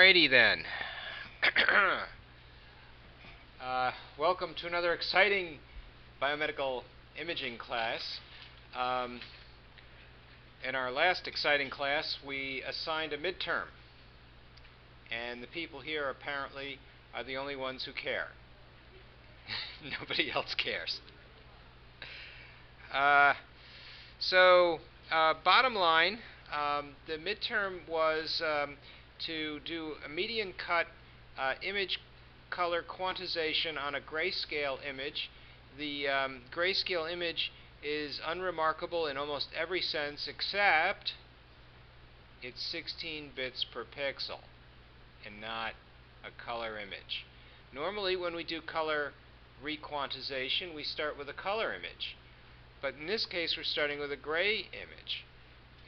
Alrighty then. Welcome to another exciting biomedical imaging class. In our last exciting class, we assigned a midterm, and the people here apparently are the only ones who care. Nobody else cares. Bottom line, the midterm was to do a median cut image color quantization on a grayscale image. The grayscale image is unremarkable in almost every sense except it's 16 bits per pixel and not a color image. Normally when we do color requantization, we start with a color image. But in this case, we're starting with a gray image.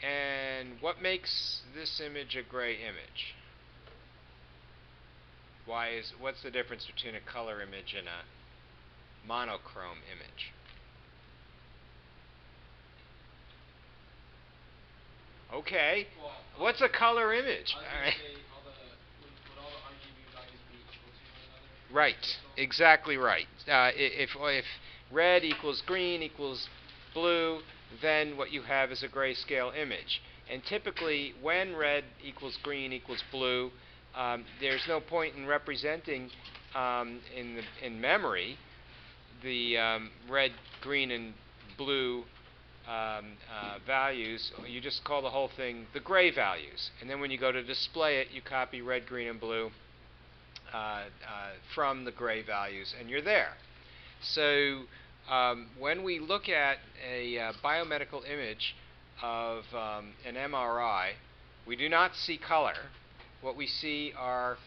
And what makes this image a gray image? What's the difference between a color image and a monochrome image? Okay, what's a color image? All right. Right, exactly right. If red equals green equals blue, then what you have is a grayscale image. And typically, when red equals green equals blue, there's no point in representing in memory the red, green, and blue values. You just call the whole thing the gray values. And then when you go to display it, you copy red, green, and blue from the gray values, and you're there. So when we look at a biomedical image of an MRI, we do not see color. What we see are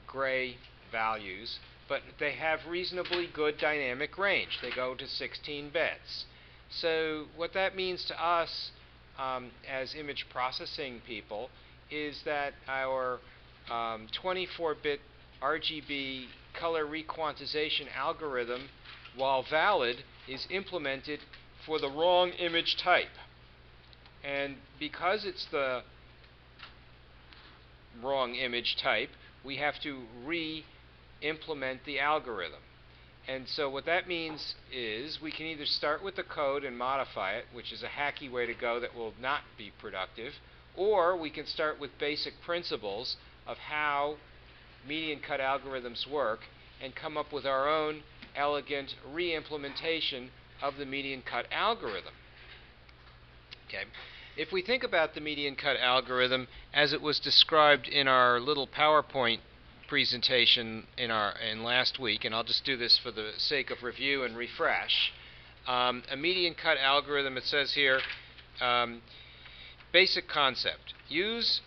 gray values, but they have reasonably good dynamic range. They go to 16 bits. So what that means to us as image processing people is that our 24-bit RGB color requantization algorithm, while valid, is implemented for the wrong image type. And because it's the wrong image type, we have to re-implement the algorithm. And so what that means is we can either start with the code and modify it, which is a hacky way to go that will not be productive, or we can start with basic principles of how median cut algorithms work and come up with our own elegant re-implementation of the median cut algorithm. Okay. If we think about the median cut algorithm as it was described in our little PowerPoint presentation in last week, and I'll just do this for the sake of review and refresh. A median cut algorithm, it says here, basic concept. Use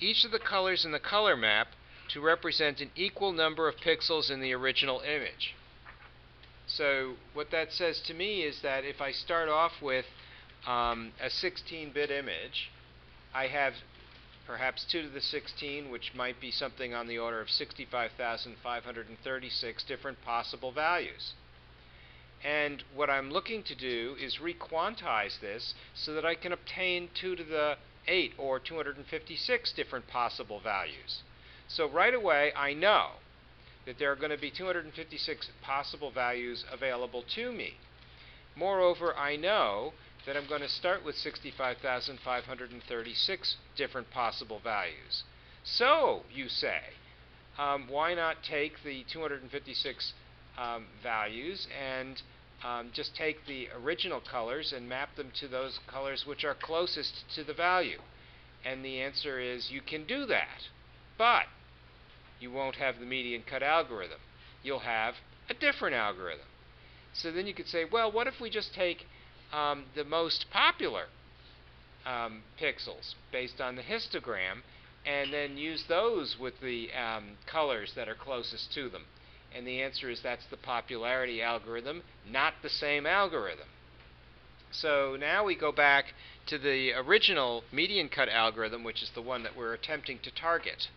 each of the colors in the color map to represent an equal number of pixels in the original image. So what that says to me is that if I start off with a 16-bit image, I have perhaps 2 to the 16, which might be something on the order of 65,536 different possible values. And what I'm looking to do is requantize this so that I can obtain 2 to the 8, or 256 different possible values. So right away, I know that there are going to be 256 possible values available to me. Moreover, I know that I'm going to start with 65,536 different possible values. So, you say, why not take the 256 values and just take the original colors and map them to those colors which are closest to the value? And the answer is you can do that, but you won't have the median cut algorithm. You'll have a different algorithm. So then you could say, well, what if we just take the most popular pixels based on the histogram and then use those with the colors that are closest to them? And the answer is that's the popularity algorithm, not the same algorithm. So now we go back to the original median cut algorithm, which is the one that we're attempting to target.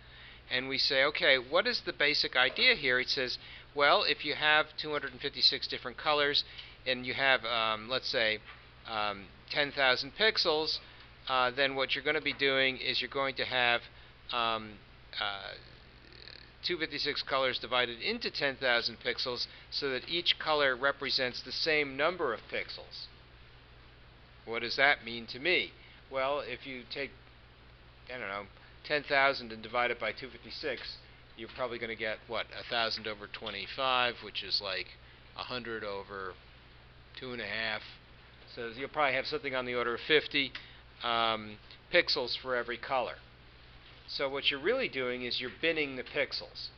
And we say, okay, what is the basic idea here? It says, well, if you have 256 different colors and you have, let's say, 10,000 pixels, then what you're going to be doing is you're going to have 256 colors divided into 10,000 pixels so that each color represents the same number of pixels. What does that mean to me? Well, if you take, I don't know, 10,000 and divide it by 256, you're probably going to get, what, 1,000 over 25, which is like 100 over 2.5. So you'll probably have something on the order of 50 pixels for every color. So what you're really doing is you're binning the pixels.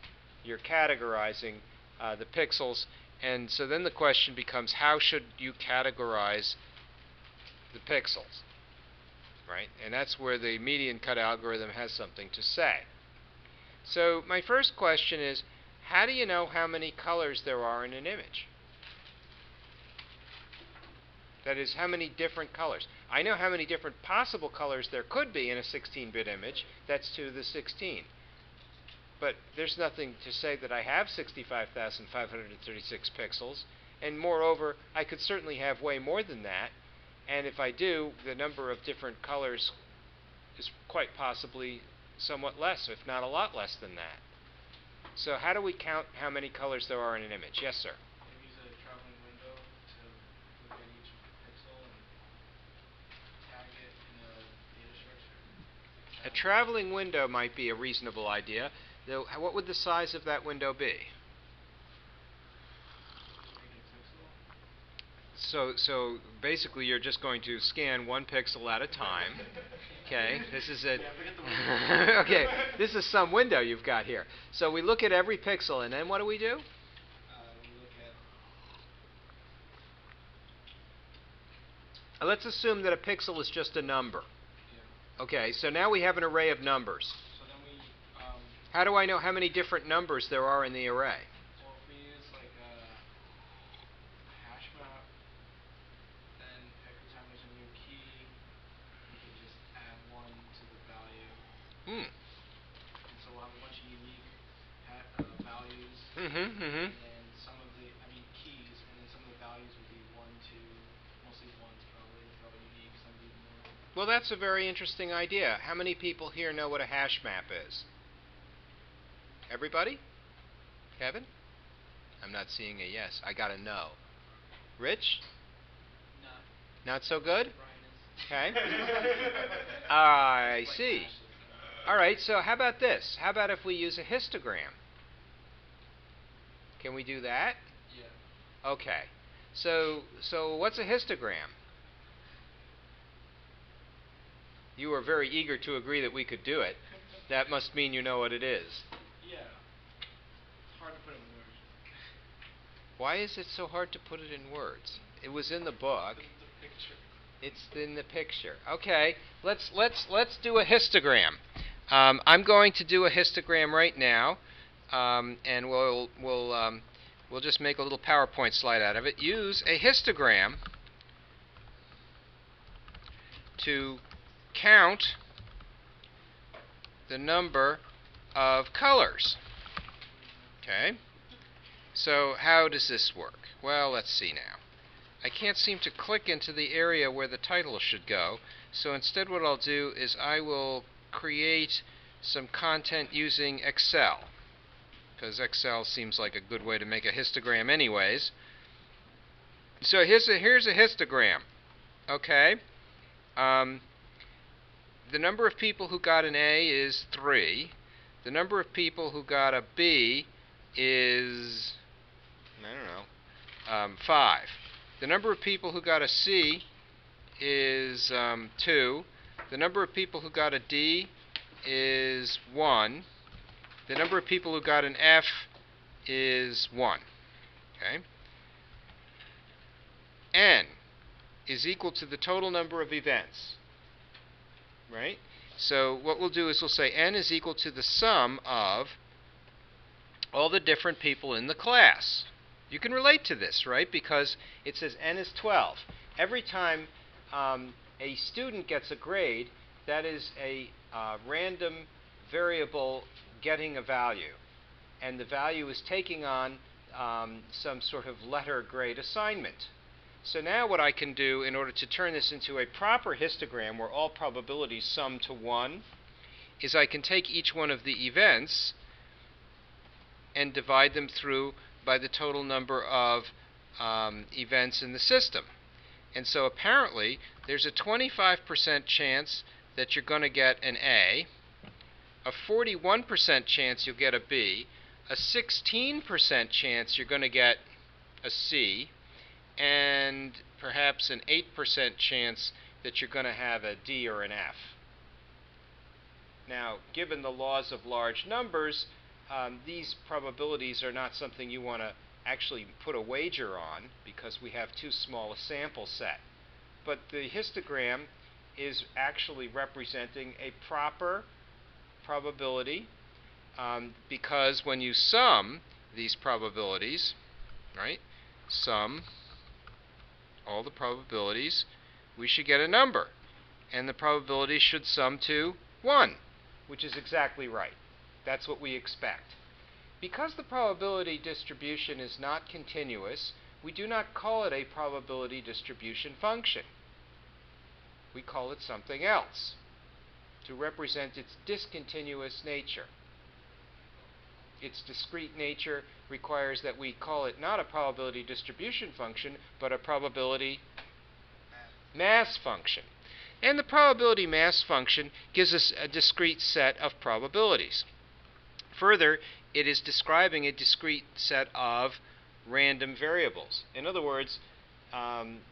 You're categorizing the pixels. And so then the question becomes, how should you categorize the pixels? Right? And that's where the median cut algorithm has something to say. So my first question is, how do you know how many colors there are in an image? That is, how many different colors. I know how many different possible colors there could be in a 16-bit image. That's 2 to the 16. But there's nothing to say that I have 65,536 pixels. And moreover, I could certainly have way more than that. And if I do, the number of different colors is quite possibly somewhat less, if not a lot less than that. So how do we count how many colors there are in an image? Yes, sir? Use a traveling window to look at each pixel and tag it in a data structure. A traveling window might be a reasonable idea. Though, what would the size of that window be? So basically you're just going to scan one pixel at a time. Okay, this is it. Okay, this is some window you've got here. So we look at every pixel, and then what do we do? We look at... Let's assume that a pixel is just a number. Yeah. Okay, so now we have an array of numbers. So then we... How do I know how many different numbers there are in the array? Well, if we use like a hash map, then every time there's a new key, we can just add 1 to the value. And so we'll have a bunch of unique values. And then some of the, keys, and then some of the values would be 1, 2, mostly 1s probably. They're all unique, some be more. Well, that's a very interesting idea. How many people here know what a hash map is? Everybody? Kevin? I'm not seeing a yes. I got a no. Rich? No. Not so good? Okay. I see. All right, so how about this? How about if we use a histogram? Can we do that? Yeah. Okay. So what's a histogram? You were very eager to agree that we could do it. That must mean you know what it is. Yeah. It's hard to put in words. Why is it so hard to put it in words? It was in the book. The picture. It's in the picture. Okay, let's do a histogram. I'm going to do a histogram right now, and we'll just make a little PowerPoint slide out of it. Use a histogram to count the number of colors. Okay. So how does this work? Well, let's see now. I can't seem to click into the area where the title should go, so instead what I'll do is I will create some content using Excel, because Excel seems like a good way to make a histogram anyways. So here's a histogram. Okay. The number of people who got an A is 3. The number of people who got a B is, I don't know, 5. The number of people who got a C is 2. The number of people who got a D is 1. The number of people who got an F is 1. Okay. N is equal to the total number of events. Right? So what we'll do is we'll say N is equal to the sum of all the different people in the class. You can relate to this, right? Because it says N is 12. Every time a student gets a grade, that is a random variable getting a value. And the value is taking on some sort of letter grade assignment. So now what I can do in order to turn this into a proper histogram where all probabilities sum to 1 is I can take each one of the events and divide them through by the total number of events in the system. And so apparently there's a 25% chance that you're going to get an A, a 41% chance you'll get a B, a 16% chance you're going to get a C, and perhaps an 8% chance that you're going to have a D or an F. Now, given the laws of large numbers, these probabilities are not something you want to actually put a wager on because we have too small a sample set. But the histogram is actually representing a proper probability because when you sum these probabilities, right, sum all the probabilities, we should get a number. And the probability should sum to 1, which is exactly right. That's what we expect. Because the probability distribution is not continuous, we do not call it a probability distribution function. We call it something else to represent its discontinuous nature. Its discrete nature requires that we call it not a probability distribution function, but a probability mass function. And the probability mass function gives us a discrete set of probabilities. Further, it is describing a discrete set of random variables. In other words,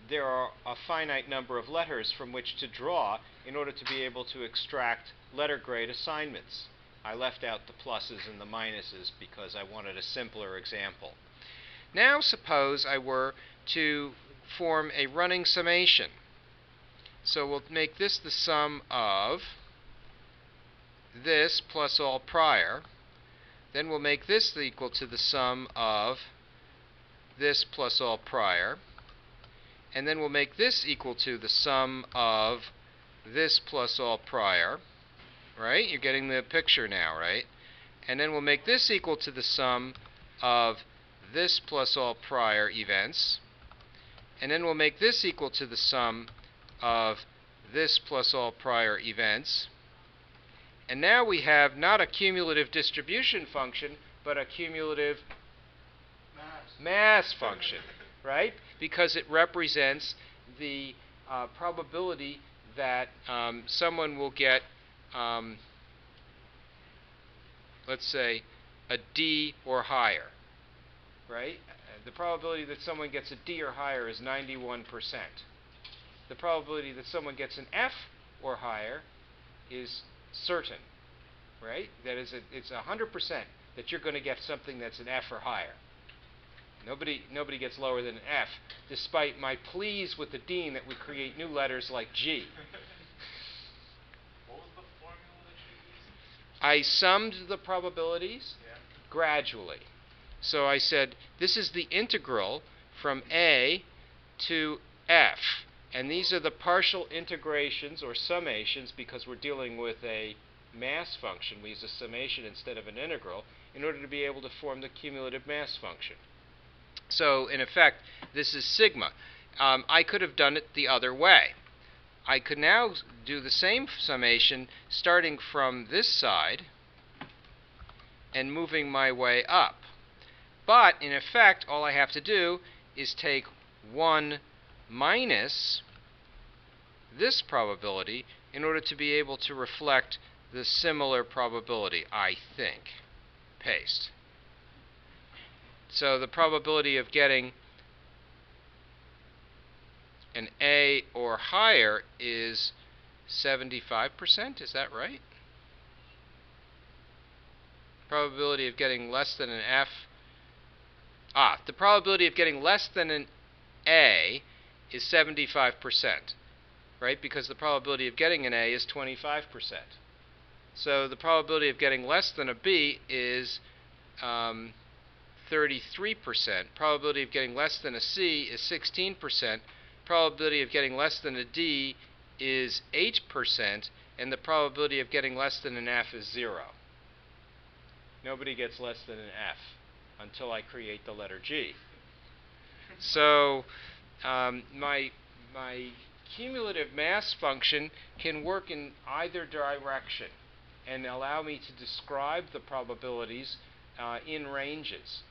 there are a finite number of letters from which to draw in order to be able to extract letter grade assignments. I left out the pluses and the minuses because I wanted a simpler example. Now suppose I were to form a running summation. So we'll make this the sum of this plus all prior. Then we'll make this equal to the sum of this plus all prior. And then we'll make this equal to the sum of this plus all prior. Right? You're getting the picture now, right? And then we'll make this equal to the sum of this plus all prior events. And then we'll make this equal to the sum of this plus all prior events. And now we have not a cumulative distribution function, but a cumulative mass function, right? Because it represents the probability that someone will get, let's say, a D or higher, right? The probability that someone gets a D or higher is 91%. The probability that someone gets an F or higher is certain, right? That is, it's 100% that you're going to get something that's an F or higher. Nobody gets lower than an F, despite my pleas with the dean that we create new letters like G. What was the formula that you used? I summed the probabilities gradually. So I said, this is the integral from A to F. And these are the partial integrations or summations because we're dealing with a mass function. We use a summation instead of an integral in order to be able to form the cumulative mass function. So in effect, this is sigma. I could have done it the other way. I could now do the same summation starting from this side and moving my way up. But in effect, all I have to do is take 1 minus this probability in order to be able to reflect the similar probability, I think. Paste. So the probability of getting an A or higher is 75%, is that right? Probability of getting less than an F. The probability of getting less than an A is 75%, right? Because the probability of getting an A is 25%. So the probability of getting less than a B is 33%. Probability of getting less than a C is 16%. Probability of getting less than a D is 8%. And the probability of getting less than an F is 0. Nobody gets less than an F until I create the letter G. So my cumulative mass function can work in either direction. and allow me to describe the probabilities in ranges.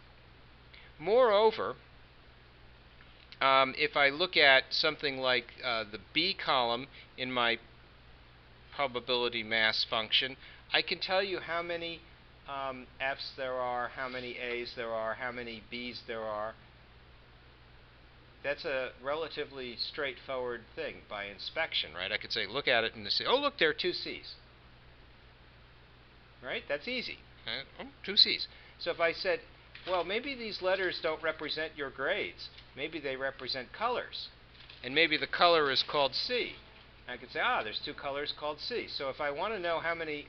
Moreover, if I look at something like the B column in my probability mass function, I can tell you how many F's there are, how many A's there are, how many B's there are. That's a relatively straightforward thing by inspection, right? I could say, look at it and say, oh, look, there are 2 C's. Right? That's easy. Oh, 2 C's. So if I said, well, maybe these letters don't represent your grades. Maybe they represent colors. And maybe the color is called C. I could say, there's 2 colors called C. So if I want to know how many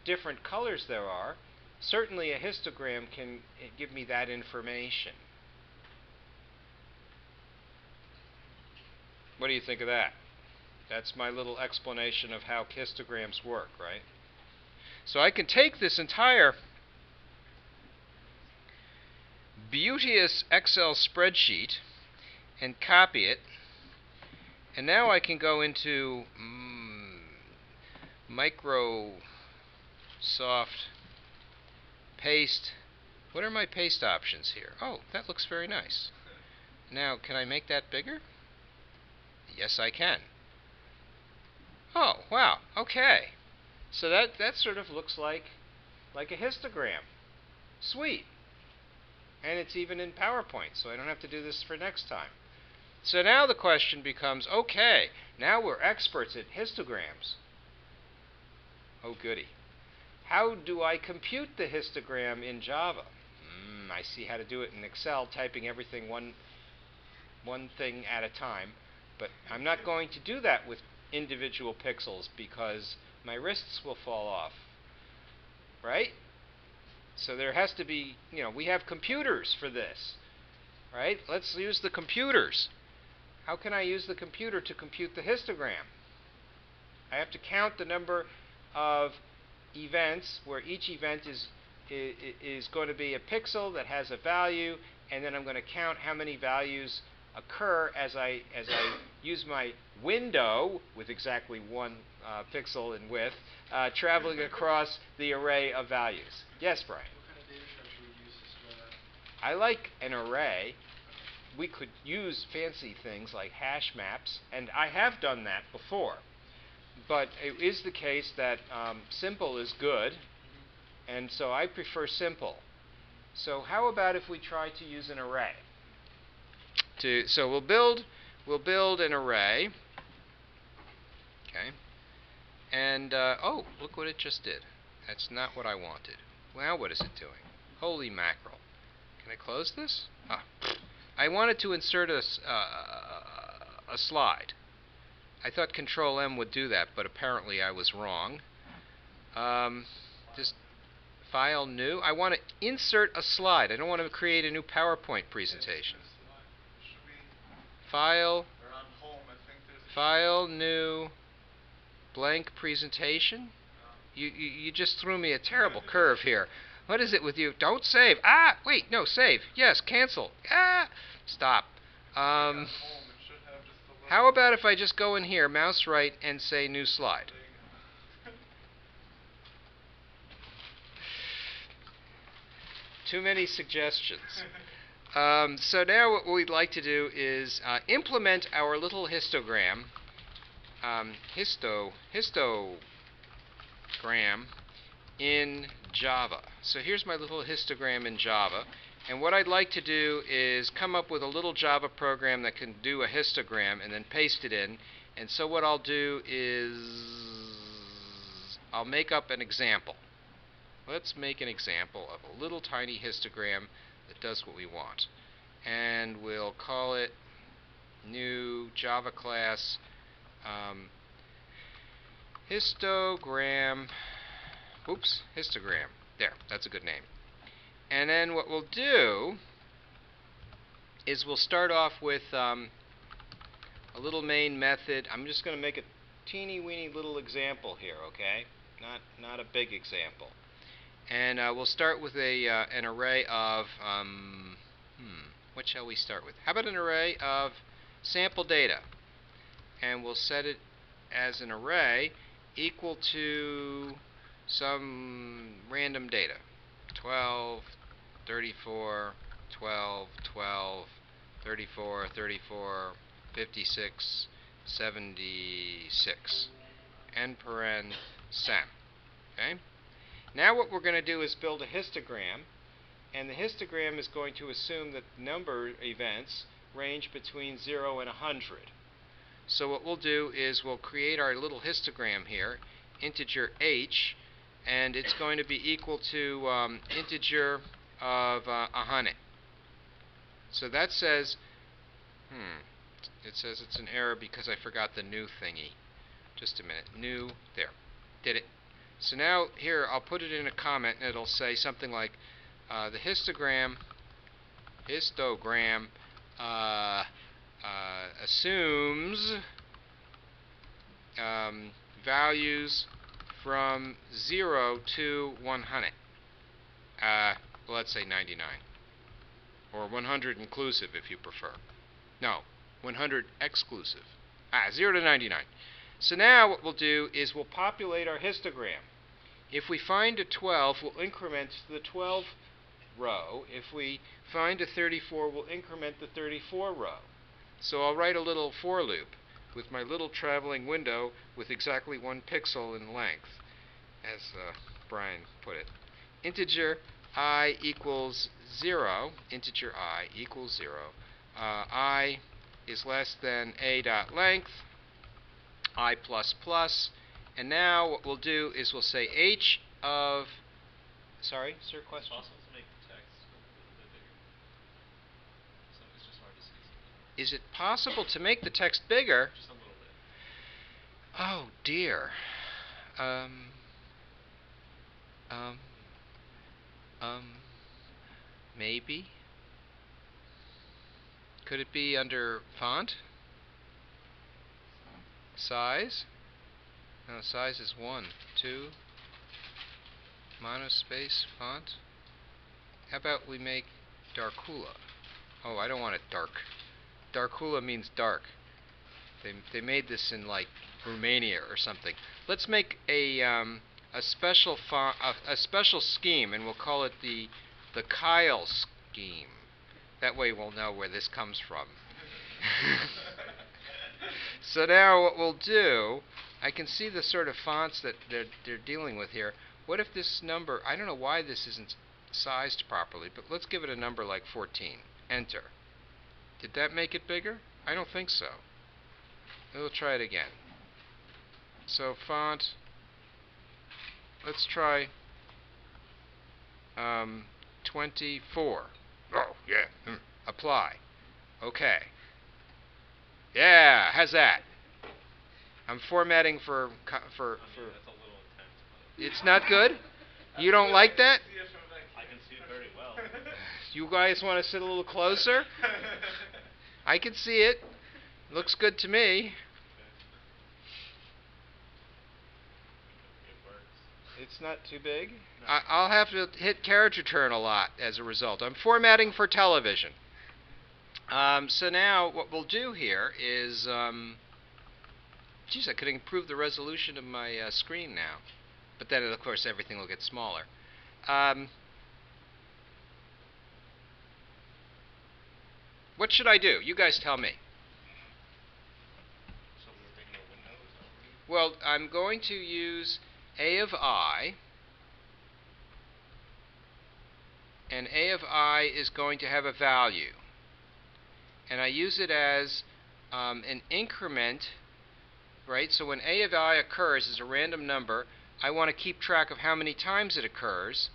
different colors there are, certainly a histogram can give me that information. What do you think of that? That's my little explanation of how histograms work, right? So I can take this entire beauteous Excel spreadsheet and copy it, and now I can go into Microsoft Paste. What are my paste options here? Oh, that looks very nice. Now, can I make that bigger? Yes, I can. Oh, wow. Okay. So that sort of looks like a histogram. Sweet. And it's even in PowerPoint, so I don't have to do this for next time. So now the question becomes, okay, now we're experts at histograms. Oh, goody. How do I compute the histogram in Java? I see how to do it in Excel, typing everything one thing at a time. But I'm not going to do that with individual pixels because my wrists will fall off. Right? So there has to be, we have computers for this. Right? Let's use the computers. How can I use the computer to compute the histogram? I have to count the number of events where each event is going to be a pixel that has a value, and then I'm going to count how many values occur as I use my window with exactly 1 pixel in width, traveling across the array of values. Yes, Brian? What kind of data structure would you use to store that? I like an array. We could use fancy things like hash maps, and I have done that before. But it is the case that simple is good, and so I prefer simple. So how about if we try to use an array? So we'll build an array. Okay. And oh, look what it just did. That's not what I wanted. Now what is it doing? Holy mackerel! Can I close this? I wanted to insert a slide. I thought Control M would do that, but apparently I was wrong. Just File, New. I want to insert a slide. I don't want to create a new PowerPoint presentation. File, New, blank presentation. You just threw me a terrible curve here. What is it with you? Don't save. Wait, no, save. Yes, cancel. Stop. How about if I just go in here, mouse right, and say New Slide? Too many suggestions. So now what we'd like to do is implement our little histogram, histogram in Java. So here's my little histogram in Java. And what I'd like to do is come up with a little Java program that can do a histogram and then paste it in. And so what I'll do is I'll make up an example. Let's make an example of a little tiny histogram that does what we want. And we'll call it new Java class histogram. Histogram. There, that's a good name. And then what we'll do is we'll start off with a little main method. I'm just going to make a teeny weeny little example here, okay? Not a big example. And we'll start with an array of what shall we start with? How about an array of sample data? And we'll set it as an array equal to some random data. 12, 34, 12, 12, 34, 34, 56, 76. N paren sem. Okay? Now what we're going to do is build a histogram, and the histogram is going to assume that number events range between 0 and 100. So what we'll do is we'll create our little histogram here, integer h, and it's going to be equal to integer of 100. So that says, it says it's an error because I forgot the new thingy. Just a minute. New, there. Did it. So now here I'll put it in a comment and it'll say something like the histogram assumes values from 0 to 100. Well, let's say 99. Or 100 inclusive if you prefer. No, 100 exclusive. 0 to 99. So now what we'll do is we'll populate our histogram. If we find a 12, we'll increment the 12 row. If we find a 34, we'll increment the 34 row. So I'll write a little for loop with my little traveling window with exactly 1 pixel in length, as Brian put it. Integer I equals 0. Integer I equals 0. I is less than a dot length. I plus plus. And now what we'll do is we'll say h of, sorry, sir, question? It's possible to make the text a little bit bigger. So it's just hard to see. Is it possible to make the text bigger? Just a little bit. Oh dear. Maybe. Could it be under font? Size? No, size is 1, 2, monospace, font. How about we make Darkula? Oh, I don't want it dark. Darkula means dark. They made this in like Romania or something. Let's make a special font, a special scheme, and we'll call it the Kyle scheme. That way we'll know where this comes from. So now what we'll do, I can see the sort of fonts that they're dealing with here. What if this number, I don't know why this isn't sized properly, but let's give it a number like 14. Enter. Did that make it bigger? I don't think so. We'll try it again. So font, let's try 24. Oh, yeah. Apply. Okay. Yeah, how's that? I'm formatting for That's a little intense. It's not good? You don't like that? I can see it very well. You guys want to sit a little closer? I can see it. Looks good to me. It works. It's not too big? No. I'll have to hit carriage return a lot as a result. I'm formatting for television. So now what we'll do here is, geez, I could improve the resolution of my screen now. But then, of course, everything will get smaller. What should I do? You guys tell me. So we're making a window, is that what we're doing? Well, I'm going to use A of I, and A of I is going to have a value. And I use it as an increment, right? So when A of I occurs as a random number, I want to keep track of how many times it occurs.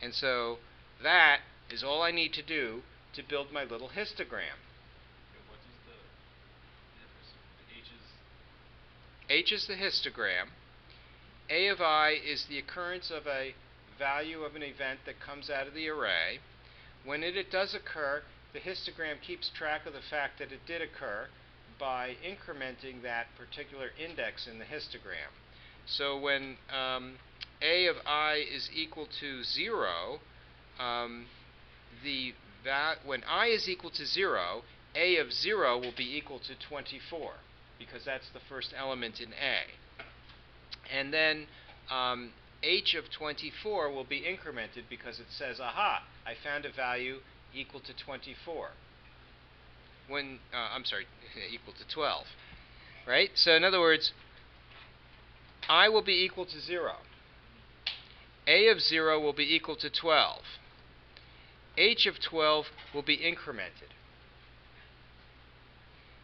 And so that is all I need to do to build my little histogram. Okay, what is the H is... H is the histogram. A of I is the occurrence of a value of an event that comes out of the array. When it does occur, the histogram keeps track of the fact that it did occur by incrementing that particular index in the histogram. So when A of I is equal to 0, when I is equal to 0, A of 0 will be equal to 24, because that's the first element in A. And then h of 24 will be incremented because it says, aha, I found a value equal to 24. I'm sorry, equal to 12. Right? So in other words, I will be equal to 0. A of 0 will be equal to 12. H of 12 will be incremented.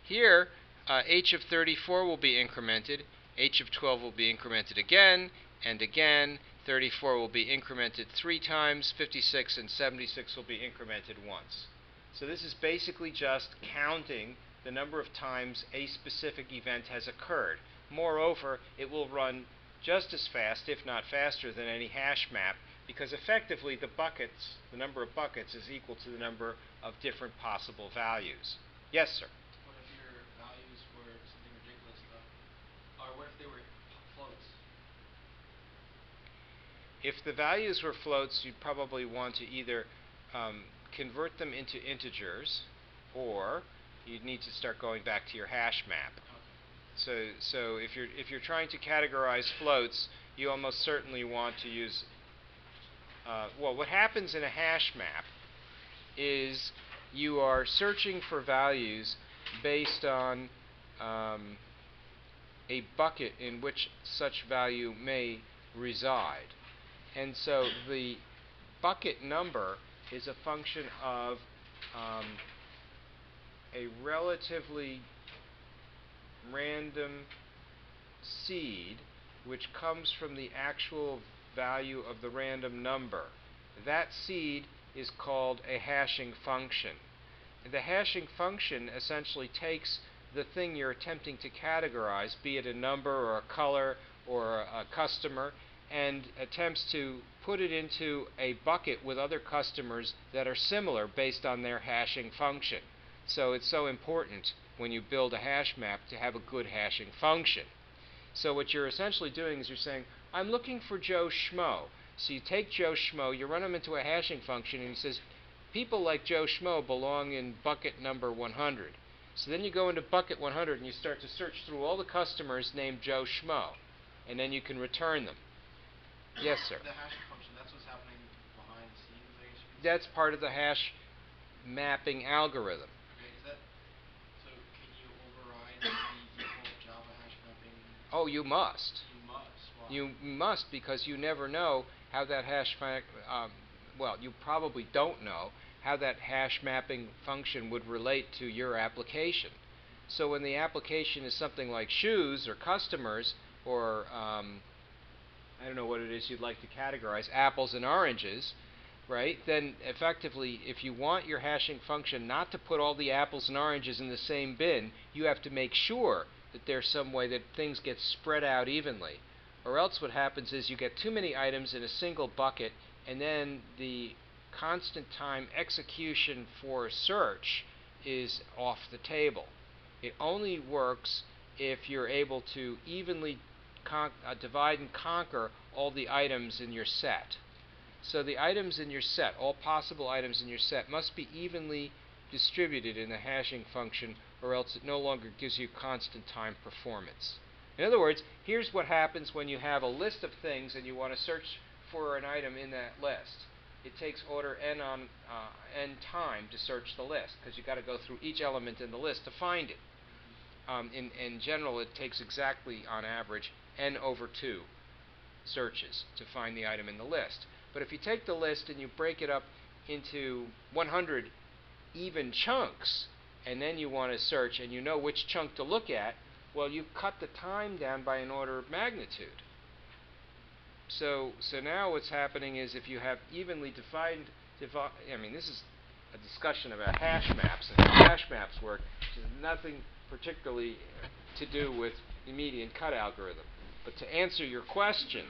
Here, h of 34 will be incremented. H of 12 will be incremented again and again. 34 will be incremented 3 times. 56 and 76 will be incremented once. So this is basically just counting the number of times a specific event has occurred. Moreover, it will run just as fast, if not faster, than any hash map, because effectively the number of buckets is equal to the number of different possible values. Yes, sir? What if your values were something ridiculous, though? Or what if they were floats? If the values were floats, you'd probably want to either convert them into integers, or you'd need to start going back to your hash map. So if you're trying to categorize floats, you almost certainly want to use well, what happens in a hash map is you are searching for values based on a bucket in which such value may reside. And so the bucket number is a function of a relatively random seed which comes from the actual value of the random number. That seed is called a hashing function. The hashing function essentially takes the thing you're attempting to categorize, be it a number or a color or a customer, and attempts to put it into a bucket with other customers that are similar based on their hashing function. So it's so important when you build a hash map to have a good hashing function. So what you're essentially doing is you're saying, I'm looking for Joe Schmo. So you take Joe Schmo, you run him into a hashing function, and he says, people like Joe Schmo belong in bucket number 100. So then you go into bucket 100 and you start to search through all the customers named Joe Schmo, and then you can return them. Yes, sir? The hashing function, that's what's happening behind the scenes, I guess you could say? That's part of the hash mapping algorithm. Okay, so can you override the default Java hash mapping? Oh, you must. You must. Why? You must, because you never know how that well, you probably don't know how that hash mapping function would relate to your application. So when the application is something like shoes or customers or I don't know what it is you'd like to categorize, apples and oranges, right? Then effectively, if you want your hashing function not to put all the apples and oranges in the same bin, you have to make sure that there's some way that things get spread out evenly. Or else what happens is you get too many items in a single bucket, and then the constant time execution for search is off the table. It only works if you're able to evenly divide and conquer all the items in your set. So the items in your set, all possible items in your set, must be evenly distributed in the hashing function, or else it no longer gives you constant time performance. In other words, here's what happens when you have a list of things and you want to search for an item in that list. It takes order n on n time to search the list, because you've got to go through each element in the list to find it. In general, it takes exactly, on average, n over 2 searches to find the item in the list. But if you take the list and you break it up into 100 even chunks, and then you want to search and you know which chunk to look at, well, you cut the time down by an order of magnitude. So now what's happening is if you have evenly defined, I mean, this is a discussion about hash maps and how hash maps work, which has nothing particularly to do with the median cut algorithm. But to answer your question,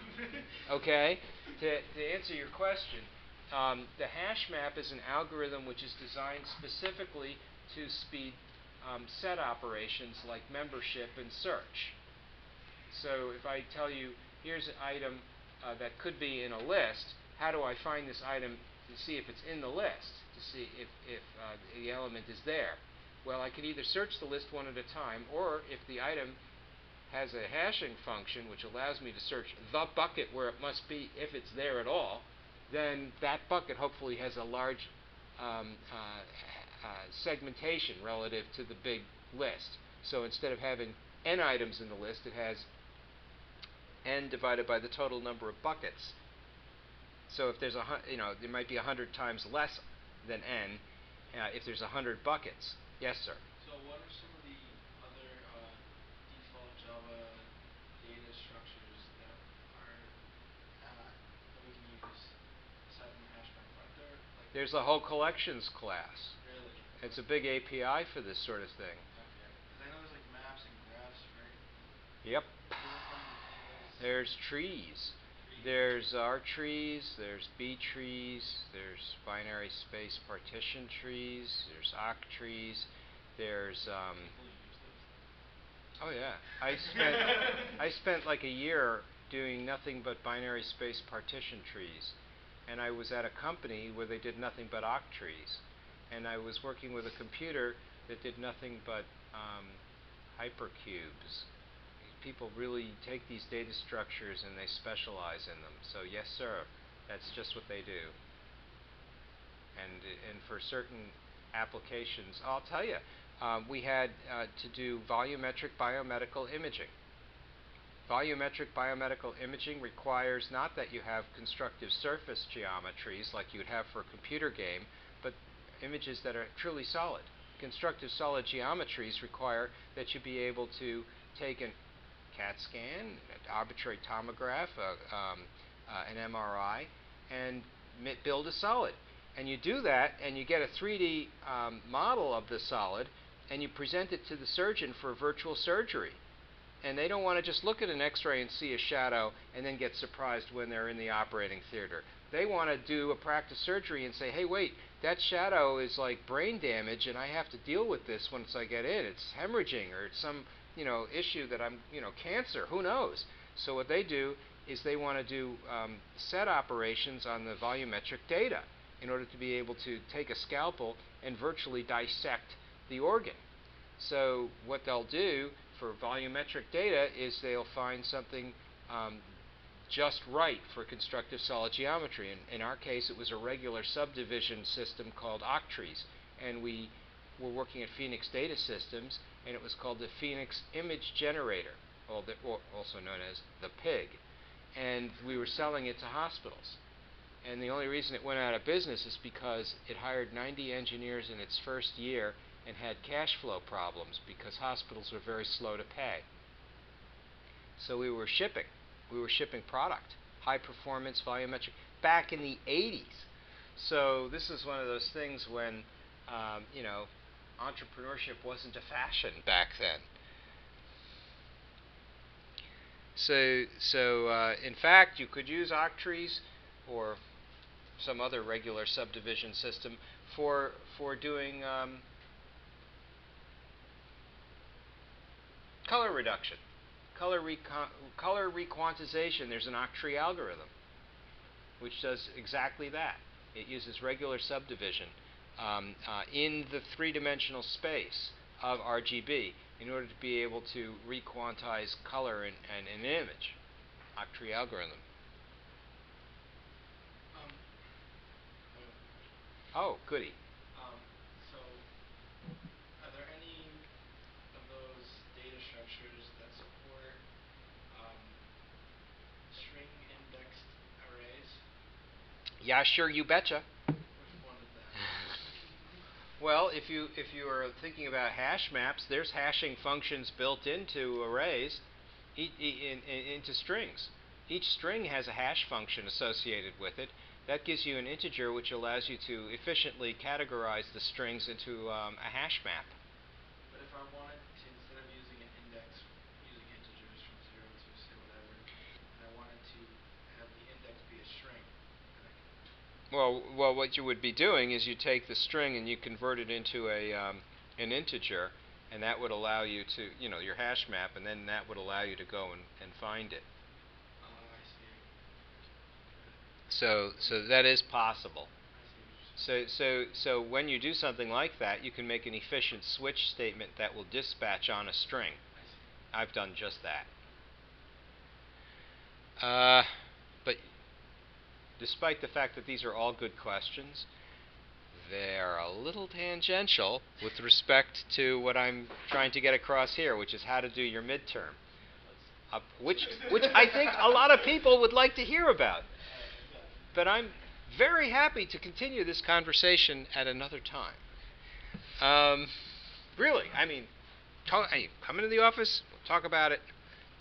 okay, to answer your question, the hash map is an algorithm which is designed specifically to speed set operations like membership and search. So if I tell you, here's an item that could be in a list, how do I find this item to see if it's in the list, to see if the element is there? Well, I can either search the list one at a time, or if the item has a hashing function which allows me to search the bucket where it must be if it's there at all, then that bucket hopefully has a large segmentation relative to the big list. So instead of having n items in the list, it has n divided by the total number of buckets. So if there's there might be 100 times less than n if there's 100 buckets. Yes, sir. So what are some of the other default Java data structures that are that we can use aside from hash map? Aren't there like There's a whole collections class. really? It's a big API for this sort of thing. Okay. Because I know there's like maps and graphs, right? Yep. Do you work on any of those? There's trees. Trees? There's R trees, there's B trees, there's binary space partition trees, there's OCT trees, there's People use those things. oh yeah. I spent like a year doing nothing but binary space partition trees. And I was at a company where they did nothing but OCT trees. And I was working with a computer that did nothing but hypercubes. People really take these data structures and they specialize in them. So yes, sir, that's just what they do. And for certain applications, I'll tell you, we had to do volumetric biomedical imaging. Volumetric biomedical imaging requires not that you have constructive surface geometries like you would have for a computer game, but images that are truly solid. Constructive solid geometries require that you be able to take an CAT scan, an arbitrary tomograph, an MRI, and build a solid. And you do that, and you get a 3D model of the solid, and you present it to the surgeon for virtual surgery. And they don't want to just look at an X-ray and see a shadow and then get surprised when they're in the operating theater. They want to do a practice surgery and say, hey, wait, that shadow is like brain damage, and I have to deal with this once I get in. It's hemorrhaging, or it's some issue that I'm, cancer, who knows? So what they do is they want to do set operations on the volumetric data in order to be able to take a scalpel and virtually dissect the organ. So what they'll do for volumetric data is they'll find something just right for constructive solid geometry. In our case, it was a regular subdivision system called octrees, and we were working at Phoenix Data Systems, and it was called the Phoenix Image Generator, also known as the PIG, and we were selling it to hospitals. And the only reason it went out of business is because it hired 90 engineers in its first year and had cash flow problems because hospitals were very slow to pay. So we were shipping product, high performance volumetric, back in the 80s. So this is one of those things when entrepreneurship wasn't a fashion back then. So in fact, you could use octrees or some other regular subdivision system for doing color reduction, color requantization. There's an octree algorithm which does exactly that. It uses regular subdivision in the three-dimensional space of RGB in order to be able to requantize color in an image. Octree algorithm. I have a question. Oh, goody. So, are there any of those data structures that support string indexed arrays? Yeah, sure, you betcha. Which one is that? Well, if you are thinking about hash maps, there's hashing functions built into arrays, into strings. Each string has a hash function associated with it. That gives you an integer which allows you to efficiently categorize the strings into a hash map. But if I wanted to, instead of using an index, using integers from 0 to say whatever, and I wanted to have the index be a string, then I can... Well, what you would be doing is you take the string and you convert it into an integer, and that would allow you to, your hash map, and then that would allow you to go and find it. I see. So that is possible. I see what you're saying. So when you do something like that, you can make an efficient switch statement that will dispatch on a string. I see. I've done just that. But despite the fact that these are all good questions, they're a little tangential with respect to what I'm trying to get across here, which is how to do your midterm, which I think a lot of people would like to hear about. But I'm very happy to continue this conversation at another time. Really, I mean, come into the office, we'll talk about it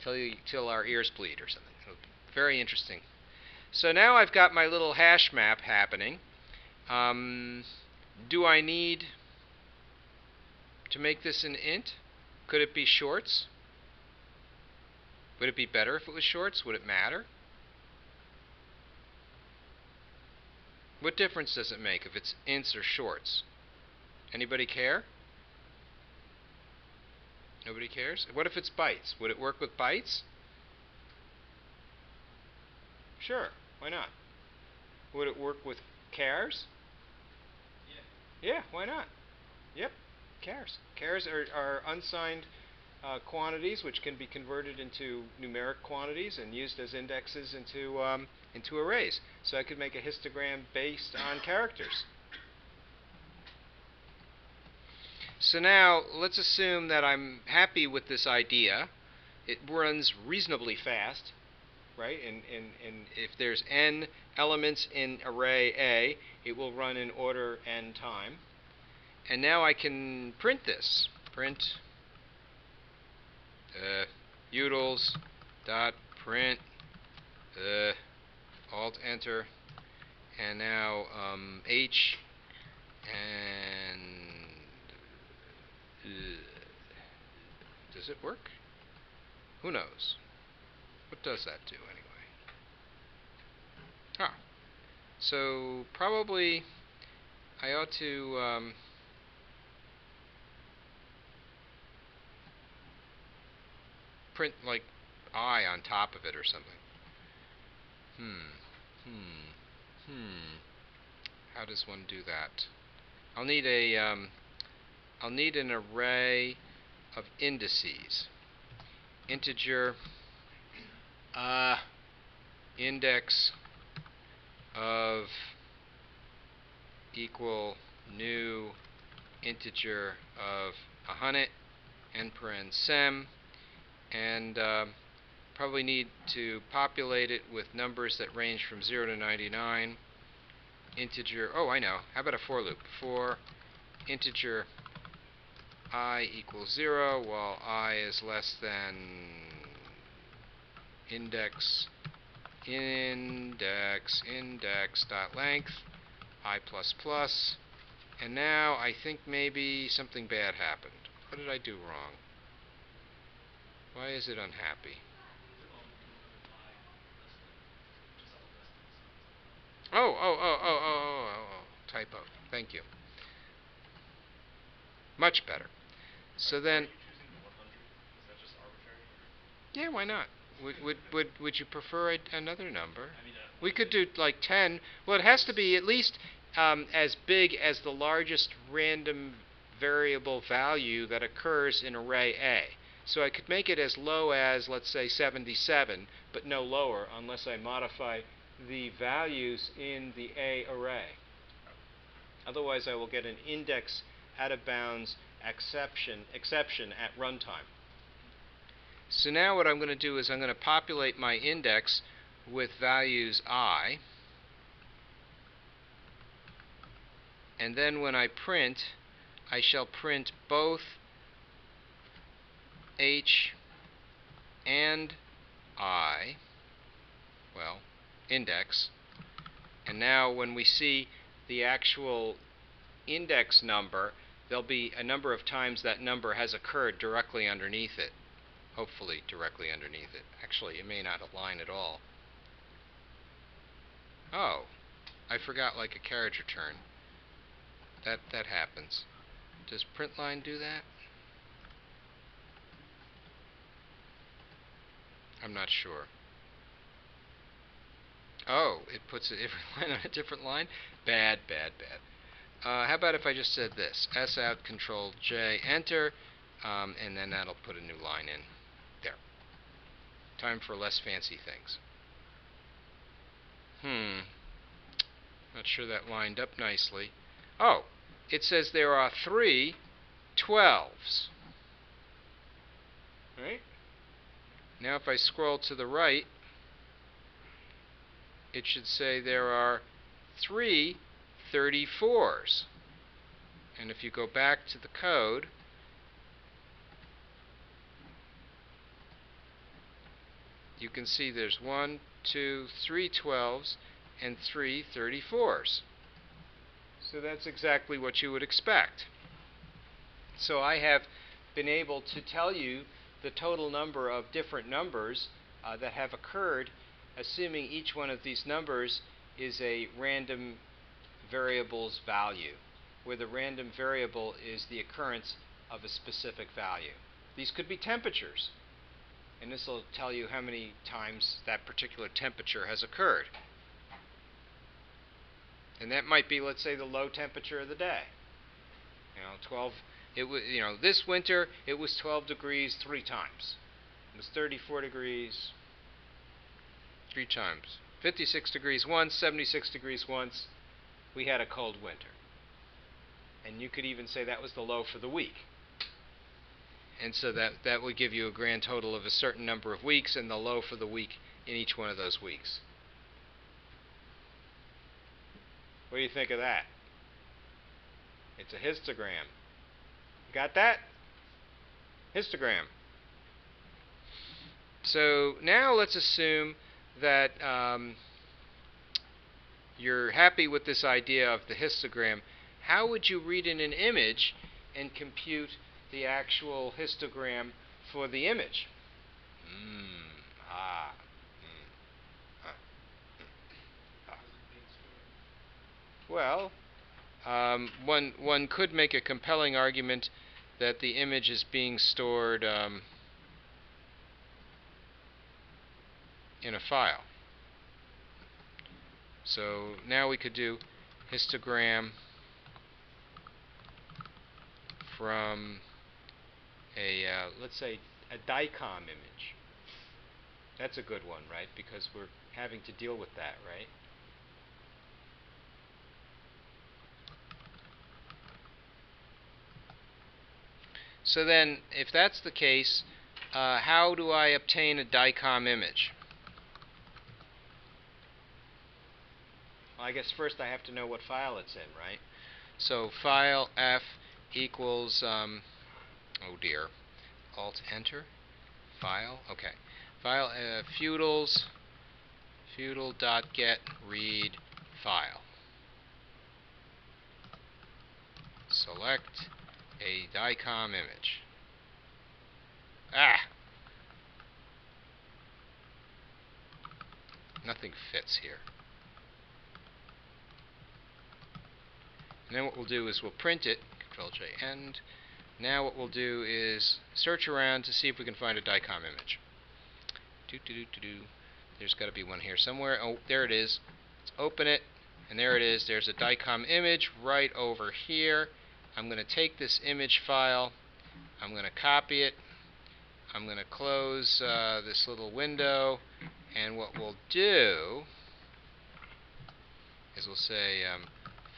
till our ears bleed or something. It'll be very interesting. So now I've got my little hash map happening. Do I need to make this an int? Could it be shorts? Would it be better if it was shorts? Would it matter? What difference does it make if it's ints or shorts? Anybody care? Nobody cares? What if it's bytes? Would it work with bytes? Sure, why not? Would it work with chars? Yeah, why not? Yep, chars. Chars are unsigned quantities which can be converted into numeric quantities and used as indexes into arrays. So I could make a histogram based on characters. So now let's assume that I'm happy with this idea. It runs reasonably fast, right? And if there's n elements in array A, it will run in order n time. And now I can print this. Print utils dot print alt enter, and now h and does it work? Who knows? What does that do anyway? Ah, so probably I ought to print like I on top of it or something. How does one do that? I'll need an array of indices. Integer index of equal new integer of 100 n paren sem, and probably need to populate it with numbers that range from 0 to 99. Integer, oh I know, how about a for loop? For integer I equals 0 while I is less than index dot length I plus plus. And now I think maybe something bad happened. What did I do wrong? Why is it unhappy? Oh, typo. Thank you. Much better. So then, yeah, why not? Would you prefer another number? We could do like 10. Well, it has to be at least as big as the largest random variable value that occurs in array A. So I could make it as low as, let's say, 77, but no lower unless I modify the values in the A array. Otherwise, I will get an index out of bounds exception at runtime. So now what I'm going to do is I'm going to populate my index with values I, and then when I print, I shall print both H and I, well, index, and now when we see the actual index number, there'll be a number of times that number has occurred directly underneath it. Hopefully directly underneath it. Actually, it may not align at all. Oh, I forgot like a carriage return. That happens. Does printline do that? I'm not sure. Oh, it puts every line on a different line? Bad. How about if I just said this? S out, Control J, Enter, and then that'll put a new line in. Time for less fancy things. Not sure that lined up nicely. Oh, it says there are 3 12s. Right? Now if I scroll to the right, it should say there are 3 34s. And if you go back to the code, you can see there's 1, 2, 3 12s and 3 34s. So that's exactly what you would expect. So I have been able to tell you the total number of different numbers that have occurred, assuming each one of these numbers is a random variable's value, where the random variable is the occurrence of a specific value. These could be temperatures, and this will tell you how many times that particular temperature has occurred. And that might be, let's say, the low temperature of the day. 12. This winter it was 12 degrees 3 times. It was 34 degrees 3 times. 56 degrees once, 76 degrees once. We had a cold winter. And you could even say that was the low for the week. And so that would give you a grand total of a certain number of weeks and the low for the week in each one of those weeks. What do you think of that? It's a histogram. Got that? Histogram. So now let's assume that you're happy with this idea of the histogram. How would you read in an image and compute the actual histogram for the image? Well, one could make a compelling argument that the image is being stored in a file. So now we could do histogram from a, let's say, a DICOM image. That's a good one, right? Because we're having to deal with that, right? So then, if that's the case, how do I obtain a DICOM image? Well, I guess first I have to know what file it's in, right? So file F equals, oh dear, Alt-Enter, file, okay. File feudals, feudal.get read file. Select a DICOM image. Nothing fits here. And then what we'll do is we'll print it, Control-J end. Now what we'll do is search around to see if we can find a DICOM image. There's got to be one here somewhere. Oh, there it is. Let's open it, and there it is. There's a DICOM image right over here. I'm going to take this image file, I'm going to copy it, I'm going to close this little window, and what we'll do is we'll say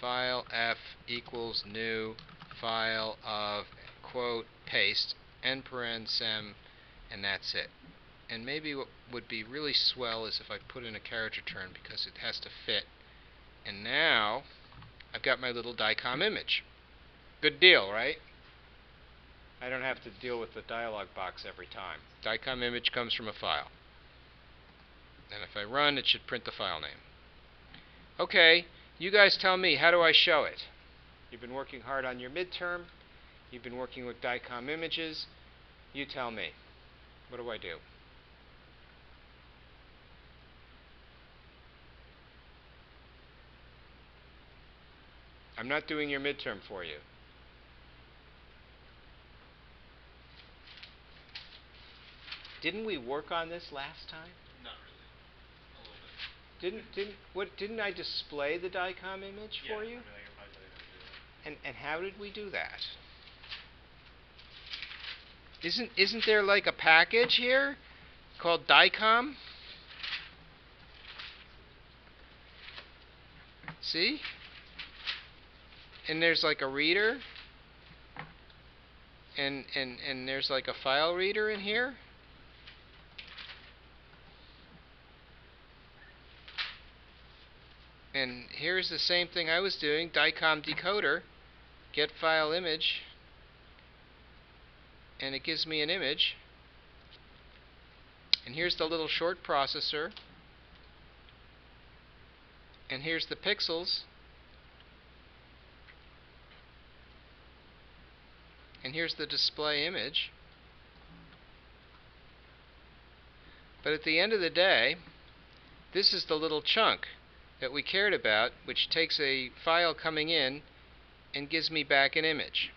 file F equals new file of quote paste end paren sem, and that's it. And maybe what would be really swell is if I put in a character turn because it has to fit. And now I've got my little DICOM image. Good deal, right? I don't have to deal with the dialog box every time. DICOM image comes from a file. And if I run, it should print the file name. Okay, you guys tell me, how do I show it? You've been working hard on your midterm. You've been working with DICOM images. You tell me. What do I do? I'm not doing your midterm for you. Didn't we work on this last time? Not really. A little bit. Didn't I display the DICOM image for you? I know, you're probably telling them to do that. And how did we do that? Isn't there like a package here called DICOM. See? And there's like a reader. And there's like a file reader in here. And here's the same thing I was doing, DICOM decoder, get file image, and it gives me an image. And here's the little short processor, and here's the pixels, and here's the display image. But at the end of the day, this is the little chunk that we cared about, which takes a file coming in and gives me back an image.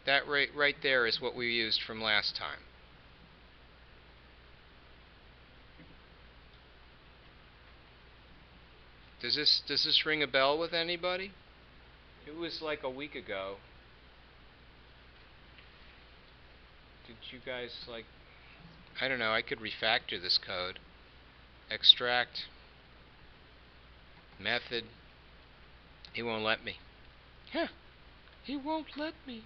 That right there is what we used from last time. Does this ring a bell with anybody? It was like a week ago. Did you guys like... I don't know, I could refactor this code. Extract. Method. He won't let me. Huh. He won't let me.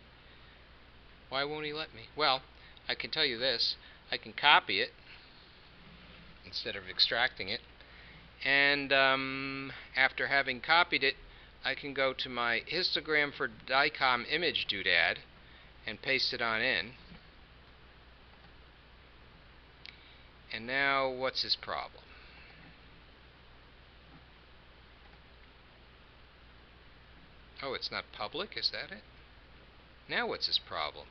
Why won't he let me? Well, I can tell you this. I can copy it instead of extracting it. And after having copied it, I can go to my histogram for DICOM image doodad and paste it on in. And now, what's his problem? Oh, it's not public? Is that it? Now what's his problem?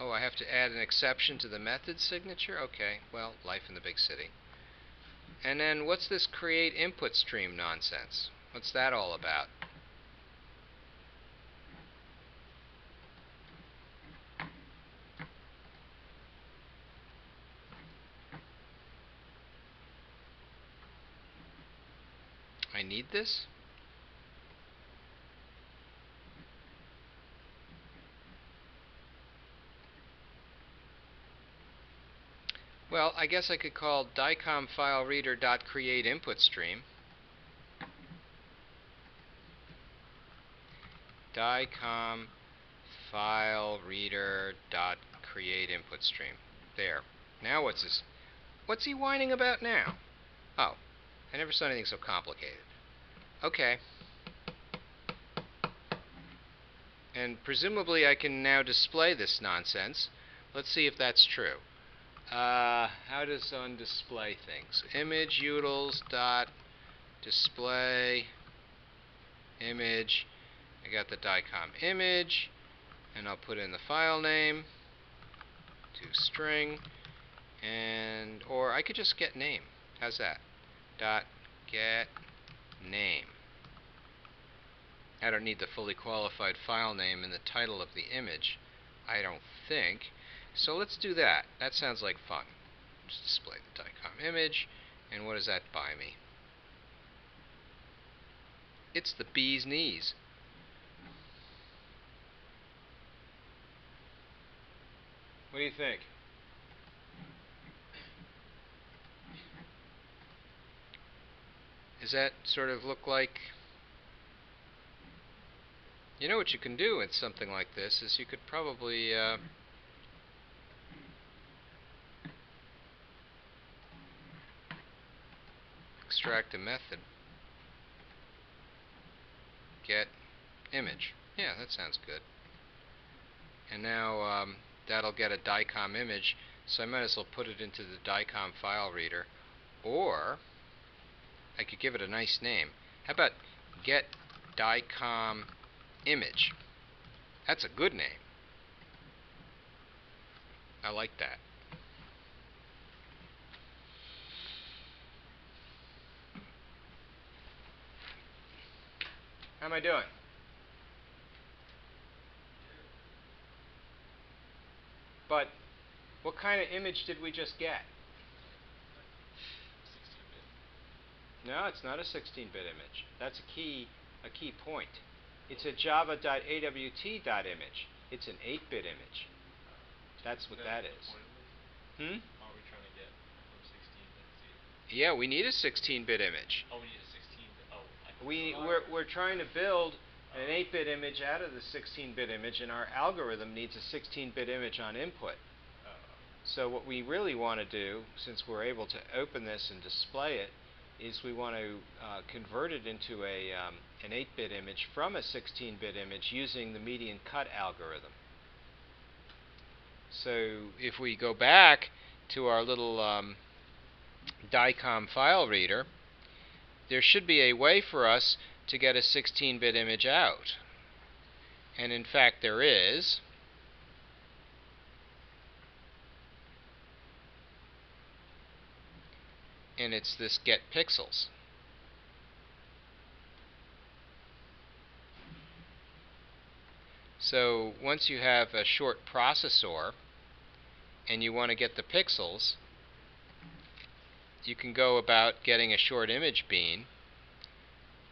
Oh, I have to add an exception to the method signature? Okay, well, life in the big city. And then what's this create input stream nonsense? What's that all about? I need this? Well, I guess I could call DICOM file reader .create input stream. DICOM file reader .create input stream. There. Now what's he whining about now? Oh, I never saw anything so complicated. Okay. And presumably I can now display this nonsense. Let's see if that's true. How does one display things? Image utils dot display image. I got the DICOM image, and I'll put in the file name to string, and or I could just get name. How's that? Dot get name. I don't need the fully qualified file name in the title of the image, I don't think. So let's do that. That sounds like fun. Just display the DICOM image, and what does that buy me? It's the bee's knees. What do you think? Does that sort of look like... You know what you can do with something like this is you could probably extract a method. Get image. Yeah, that sounds good. And now that'll get a DICOM image, so I might as well put it into the DICOM file reader. Or I could give it a nice name. How about get DICOM image? That's a good name. I like that. How am I doing? But what kind of image did we just get? 16-bit. No, it's not a 16-bit image. That's a key point. It's a java.awt.image. It's an 8-bit image. That's what that is. Hmm? Are we trying to get from 16-bit to... Yeah, we need a 16-bit image. Oh, we need a 16-bit. Oh, We're trying to build an 8-bit image out of the 16-bit image, and our algorithm needs a 16-bit image on input. So what we really want to do, since we're able to open this and display it, is we want to convert it into an 8-bit image from a 16-bit image using the median cut algorithm. So if we go back to our little DICOM file reader, there should be a way for us to get a 16-bit image out. And in fact there is. And it's this get pixels. So once you have a short processor and you want to get the pixels, you can go about getting a short image bean,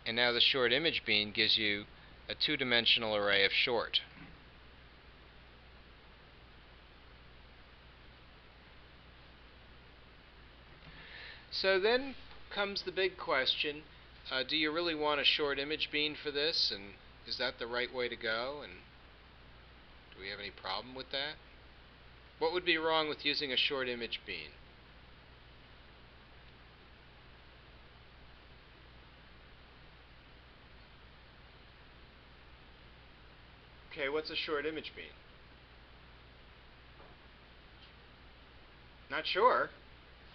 and now the short image bean gives you a two-dimensional array of short. So then comes the big question, do you really want a short image bean for this, and is that the right way to go, and do we have any problem with that? What would be wrong with using a short image bean? Okay, what's a short image bean? Not sure.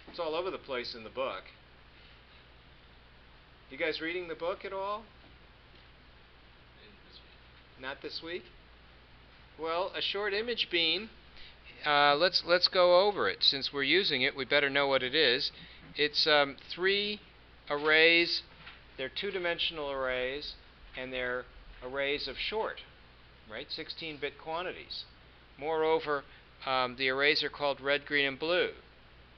It's all over the place in the book. You guys reading the book at all? This week. Not this week? Well, a short image bean, let's go over it. Since we're using it, we better know what it is. It's 3 arrays. They're two-dimensional arrays, and they're arrays of short, right? 16-bit quantities. Moreover, the arrays are called red, green, and blue.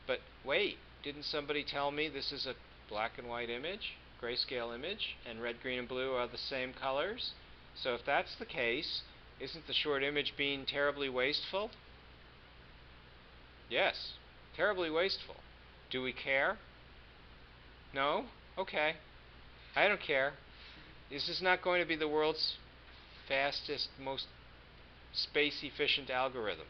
But wait, didn't somebody tell me this is a black and white image, grayscale image, and red, green, and blue are the same colors? So if that's the case, isn't the short image bean terribly wasteful? Yes, terribly wasteful. Do we care? No? Okay. I don't care. This is not going to be the world's fastest, most space-efficient algorithm.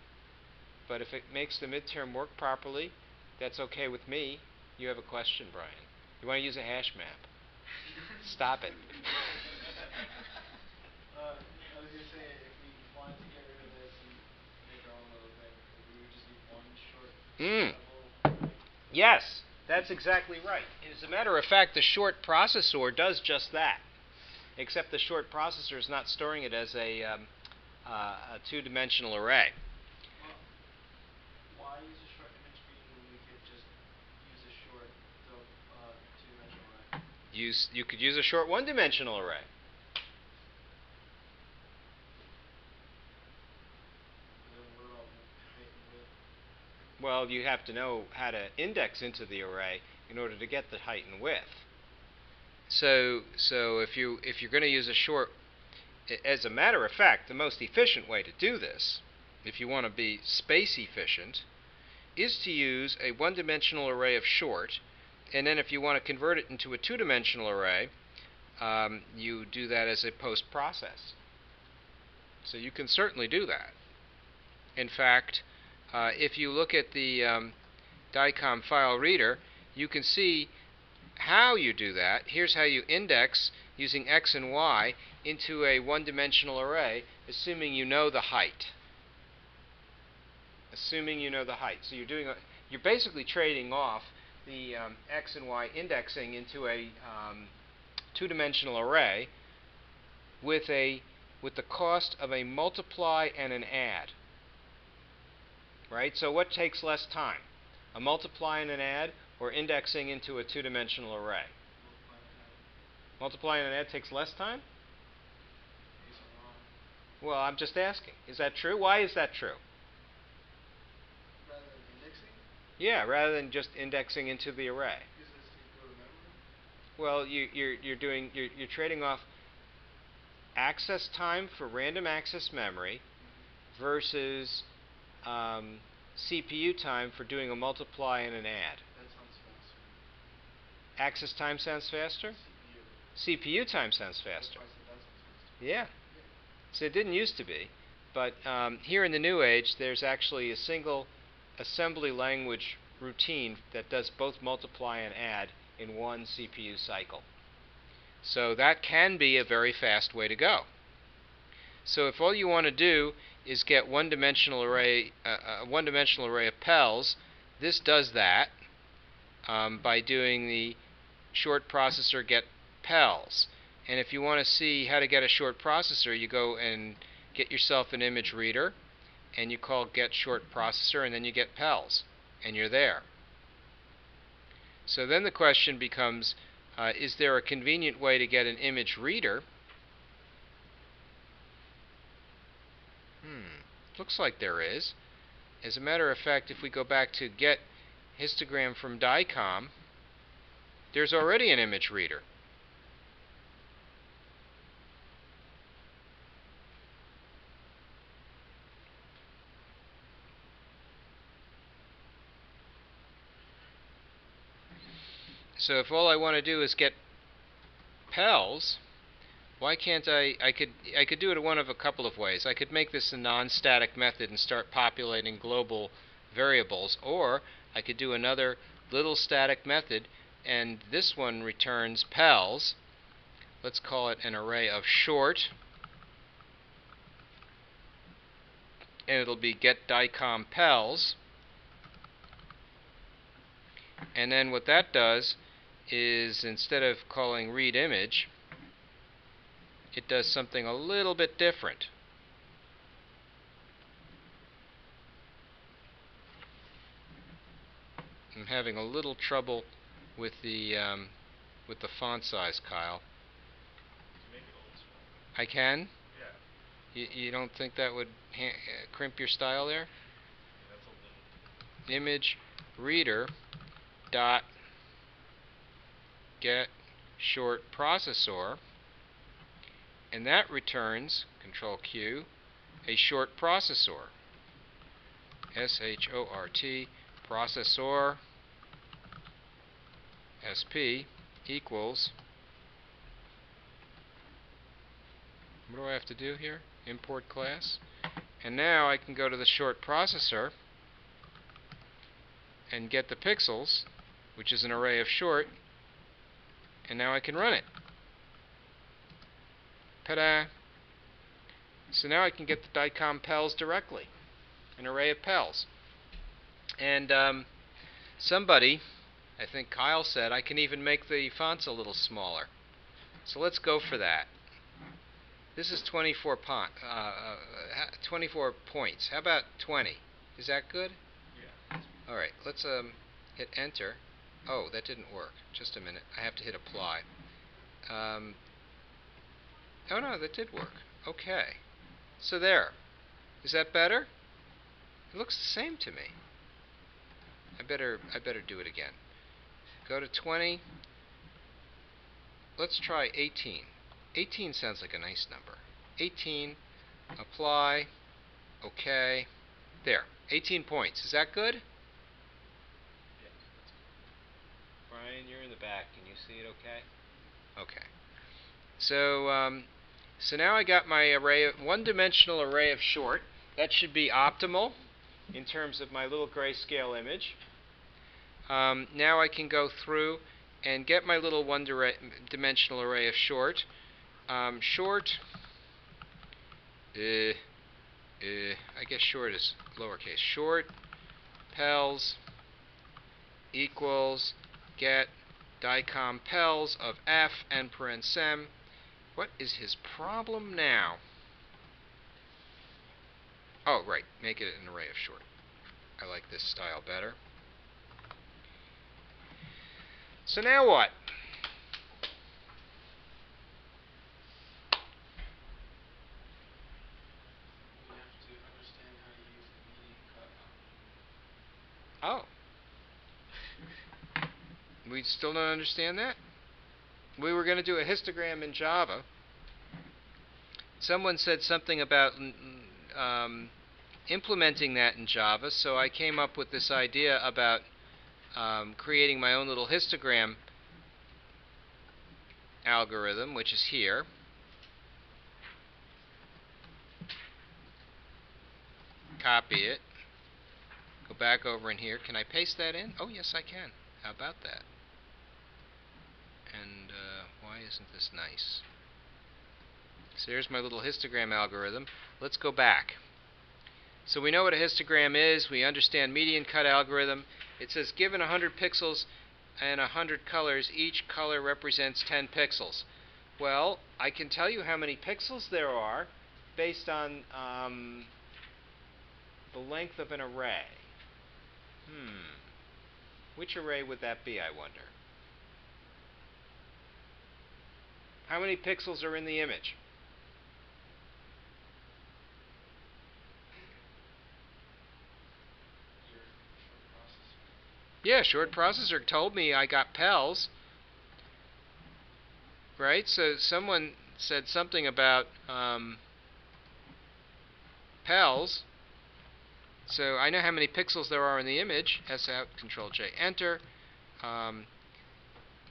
But if it makes the midterm work properly, that's okay with me. You have a question, Brian. You want to use a hash map? Stop it. I was going to say, if we wanted to get rid of this and make our own little thing, we would just need one short level, right? Yes, that's exactly right. As a matter of fact, the short processor does just that. Except the short processor is not storing it as a two-dimensional array. Well, why use a short image bean when we could just use a short two-dimensional array? You could use a short one-dimensional array. And then what about height and width? Well, you have to know how to index into the array in order to get the height and width. So if you're going to use a short, as a matter of fact, the most efficient way to do this, if you want to be space efficient, is to use a one-dimensional array of short, and then if you want to convert it into a two-dimensional array, you do that as a post-process. So you can certainly do that. In fact, if you look at the DICOM file reader, you can see how you do that. Here's how you index using X and Y into a one-dimensional array, assuming you know the height. Assuming you know the height. So you're basically trading off the X and Y indexing into a two-dimensional array with the cost of a multiply and an add. Right? So what takes less time? A multiply and an add, or indexing into a two-dimensional array? Multiply and add takes less time? Maybe something wrong. Well, I'm just asking. Is that true? Why is that true? Rather than indexing? Yeah, rather than just indexing into the array. Because it has to go to memory? Well, you're trading off access time for random access memory versus CPU time for doing a multiply and an add? That sounds faster. Access time sounds faster? CPU. CPU time sounds faster. That's why I said that sounds faster. Yeah. Yeah. So it didn't used to be. But here in the new age, there's actually a single assembly language routine that does both multiply and add in one CPU cycle. So that can be a very fast way to go. So if all you want to do is get one-dimensional array of pels, this does that by doing the short processor get pels. And if you want to see how to get a short processor, you go and get yourself an image reader, and you call get short processor, and then you get pels, and you're there. So then the question becomes, is there a convenient way to get an image reader? Looks like there is. As a matter of fact, if we go back to get histogram from DICOM, there's already an image reader. So if all I want to do is get pels, why can't I could do it one of a couple of ways. I could make this a non-static method and start populating global variables, or I could do another little static method, and this one returns pels. Let's call it an array of short, and it'll be get DICOM pels. And then what that does is, instead of calling read image, it does something a little bit different. I'm having a little trouble with the font size, Kyle. Make it a little smaller. I can? Yeah. You don't think that would crimp your style there? Yeah, that's a little. Image reader dot get short processor, and that returns, Control Q, a short processor. S-H-O-R-T, processor, SP, equals, what do I have to do here? Import class. And now I can go to the short processor and get the pixels, which is an array of short, and now I can run it. Ta-da! So now I can get the DICOM pels directly, an array of pels. And somebody, I think Kyle said, I can even make the fonts a little smaller. So let's go for that. This is 24 points. How about 20? Is that good? Yeah. All right, let's hit enter. Oh, that didn't work. Just a minute. I have to hit apply. Oh no, that did work. Okay. So there. Is that better? It looks the same to me. I better do it again. Go to 20. Let's try 18. 18 sounds like a nice number. 18. Apply. Okay. There. 18 points. Is that good? Yeah, that's good. Brian, you're in the back. Can you see it okay? Okay. So so now I got my array of one-dimensional array of short. That should be optimal in terms of my little grayscale image. Now I can go through and get my little one-dimensional array of short. Short, I guess short is lowercase. Short pels equals get DICOM pels of f and parensem. What is his problem now? Oh, right. Make it an array of short. I like this style better. So now what? We have to understand how to use the median cut algorithm. Oh. We still don't understand that? We were going to do a histogram in Java. Someone said something about implementing that in Java, so I came up with this idea about creating my own little histogram algorithm, which is here. Copy it. Go back over in here. Can I paste that in? Oh, yes, I can. How about that? And why isn't this nice? So here's my little histogram algorithm. Let's go back. So we know what a histogram is. We understand median cut algorithm. It says given 100 pixels and 100 colors, each color represents 10 pixels. Well, I can tell you how many pixels there are based on the length of an array. Which array would that be, I wonder? How many pixels are in the image? Your short processor. Yeah, short processor told me I got pels. Right? So someone said something about pels. So I know how many pixels there are in the image. S out, Control J, Enter.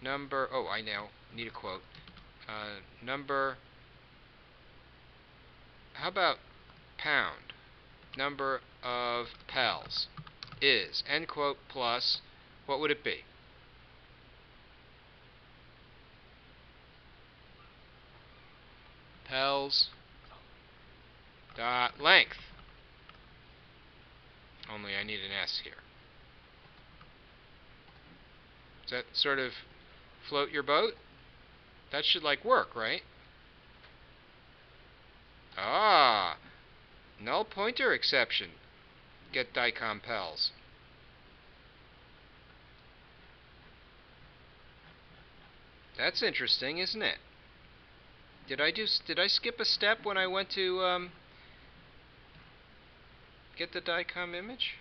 Number, oh, I now need a quote. Number, how about pound? Number of pels is, end quote, plus, what would it be? Pels dot length. Only I need an S here. Does that sort of float your boat? That should like work, right? Ah, null pointer exception. Get DICOM pels. That's interesting, isn't it? Did I skip a step when I went to get the DICOM image?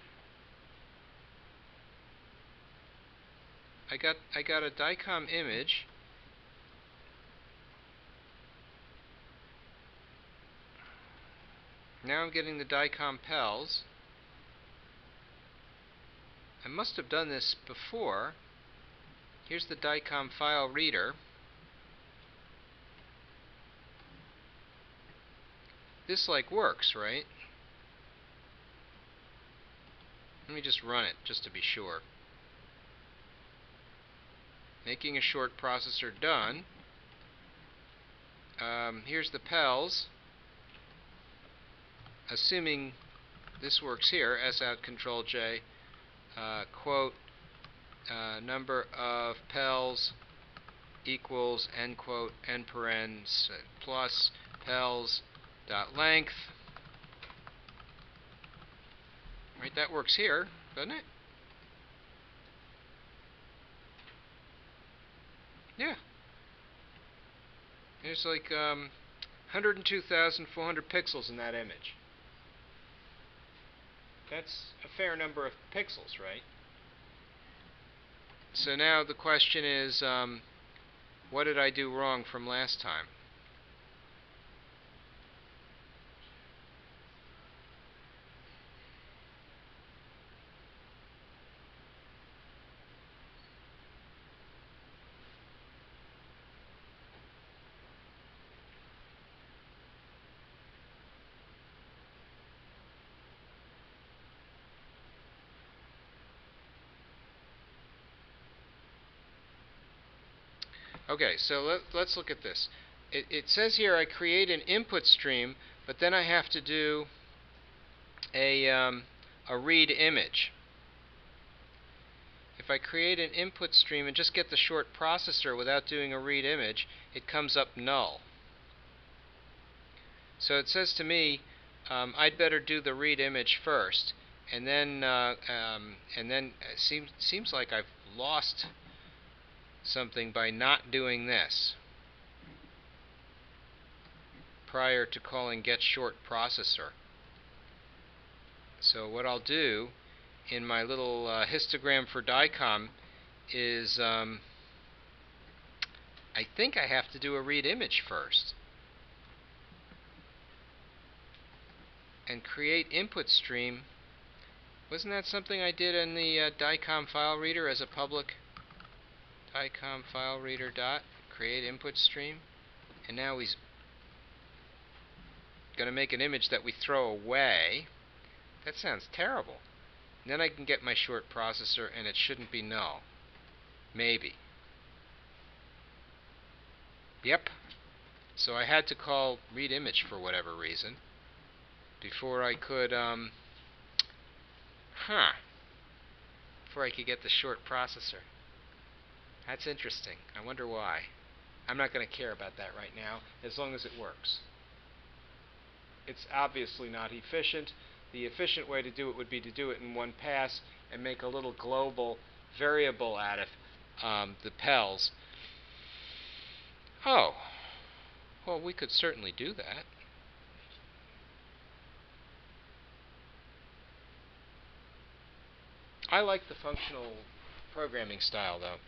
I got a DICOM image. Now I'm getting the DICOM pels. I must have done this before. Here's the DICOM file reader. This like works, right? Let me just run it just to be sure. Making a short processor done. Here's the pels. Assuming this works here, S out, Control J, quote, number of pels equals, end quote, end parens, plus pels dot length. Right, that works here, doesn't it? Yeah. There's like 102,400 pixels in that image. That's a fair number of pixels, right? So now the question is, what did I do wrong from last time? Okay, so let's look at this. It says here I create an input stream, but then I have to do a read image. If I create an input stream and just get the short processor without doing a read image, it comes up null. So it says to me, I'd better do the read image first, and then it seems like I've lost something by not doing this prior to calling get short processor. So what I'll do in my little histogram for DICOM is I think I have to do a read image first. and create input stream. Wasn't that something I did in the DICOM file reader as a public DICOM file reader dot create input stream? And now he's going to make an image that we throw away. That sounds terrible. And then I can get my short processor and it shouldn't be null. Maybe. Yep. So I had to call read image for whatever reason before I could before I could get the short processor. That's interesting. I wonder why. I'm not going to care about that right now, as long as it works. It's obviously not efficient. The efficient way to do it would be to do it in one pass and make a little global variable out of the pels. Oh, well, we could certainly do that. I like the functional programming style, though.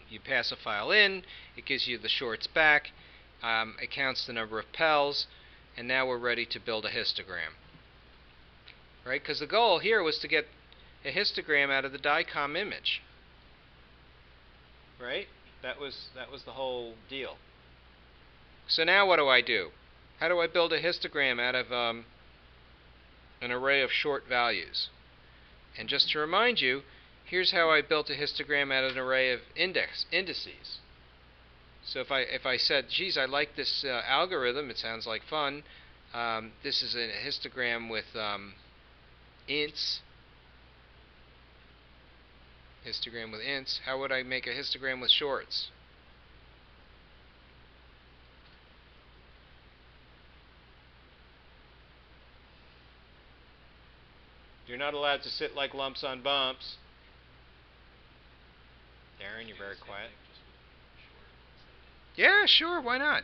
You pass a file in, it gives you the shorts back, it counts the number of pels, and now we're ready to build a histogram. Right? Because the goal here was to get a histogram out of the DICOM image. Right? That was the whole deal. So now what do? How do I build a histogram out of an array of short values? And just to remind you, here's how I built a histogram out of an array of indices. So if I said, geez, I like this algorithm, it sounds like fun. This is a histogram with ints. Histogram with ints. How would I make a histogram with shorts? You're not allowed to sit like lumps on bumps. Darren, you're very quiet. Yeah, sure, why not?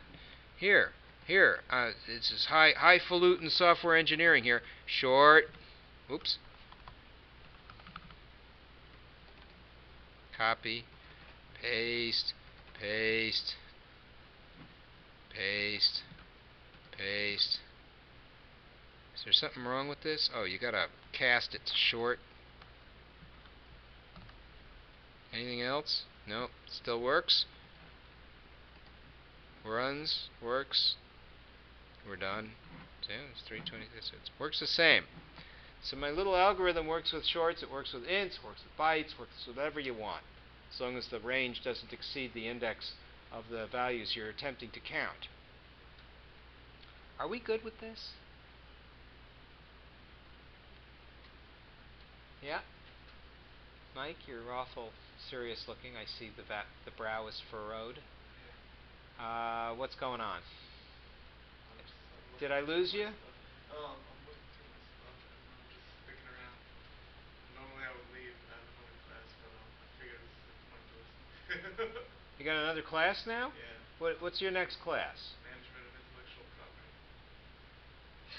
Here, this is highfalutin software engineering here. Short, oops. Copy, paste, paste, paste, paste. Is there something wrong with this? Oh, you gotta cast it to short. Anything else? No, still works. Runs, works. We're done. See, it's 320. It works the same. So my little algorithm works with shorts, it works with ints, works with bytes, works with whatever you want, as long as the range doesn't exceed the index of the values you're attempting to count. Are we good with this? Yeah? Mike, you're awful serious looking. I see the brow is furrowed. What's going on? Did I lose you? I'm looking through my stuff and I'm just sticking around. Normally I would leave at another class, but I figured it's pointless. You got another class now? Yeah. What's your next class? Management of intellectual property.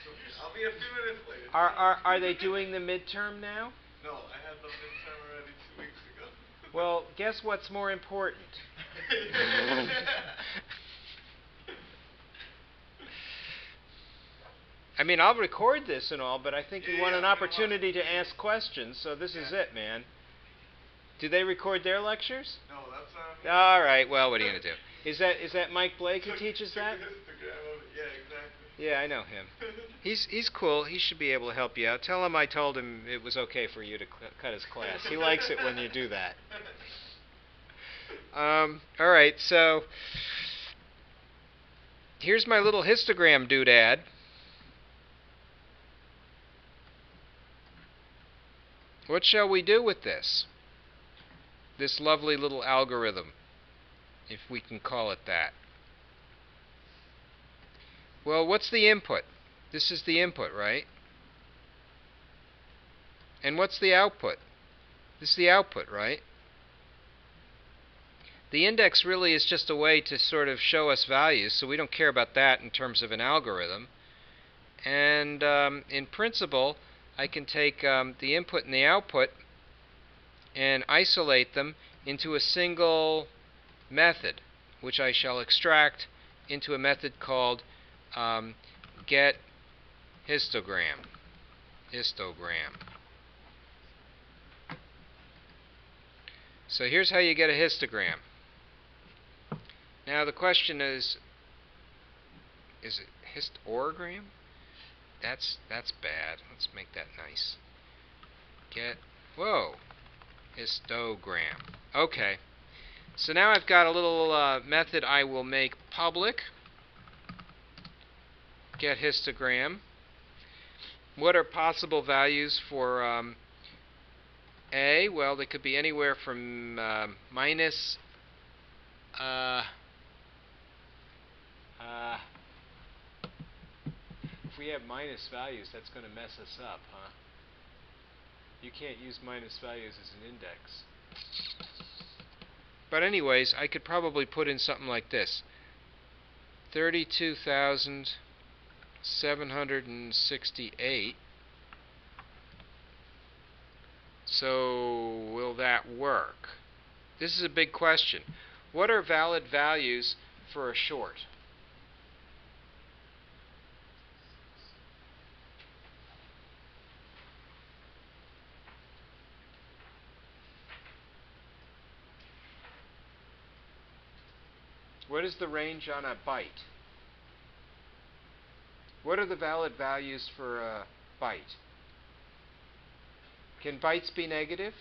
So I'll be a few minutes late. Are they doing the midterm now? No, I had the midterm already 2 weeks ago. Well, guess what's more important? I mean, I'll record this and all, but I think you want an opportunity to ask questions, so this is it, man. Do they record their lectures? No, that's all right. Well, what are you gonna do? Is that Mike Blake who teaches that? Yeah, exactly. Yeah, I know him. He's cool. He should be able to help you out. Tell him I told him it was okay for you to cut his class. He likes it when you do that. All right. So here's my little histogram doodad. What shall we do with this? This lovely little algorithm, if we can call it that. Well, what's the input? This is the input, right? And what's the output? This is the output, right? The index really is just a way to sort of show us values, so we don't care about that in terms of an algorithm. And in principle, I can take the input and the output and isolate them into a single method, which I shall extract into a method called get histogram. Histogram. So here's how you get a histogram. Now the question is it histogram? That's bad. Let's make that nice. Whoa, histogram. Okay. So now I've got a little method I will make public. Get histogram. What are possible values for A? Well, they could be anywhere from minus if we have minus values, that's going to mess us up, huh? You can't use minus values as an index. But anyways, I could probably put in something like this. 32,768. So, will that work? This is a big question. What are valid values for a short? What is the range on a byte? What are the valid values for a byte? Can bytes be negative?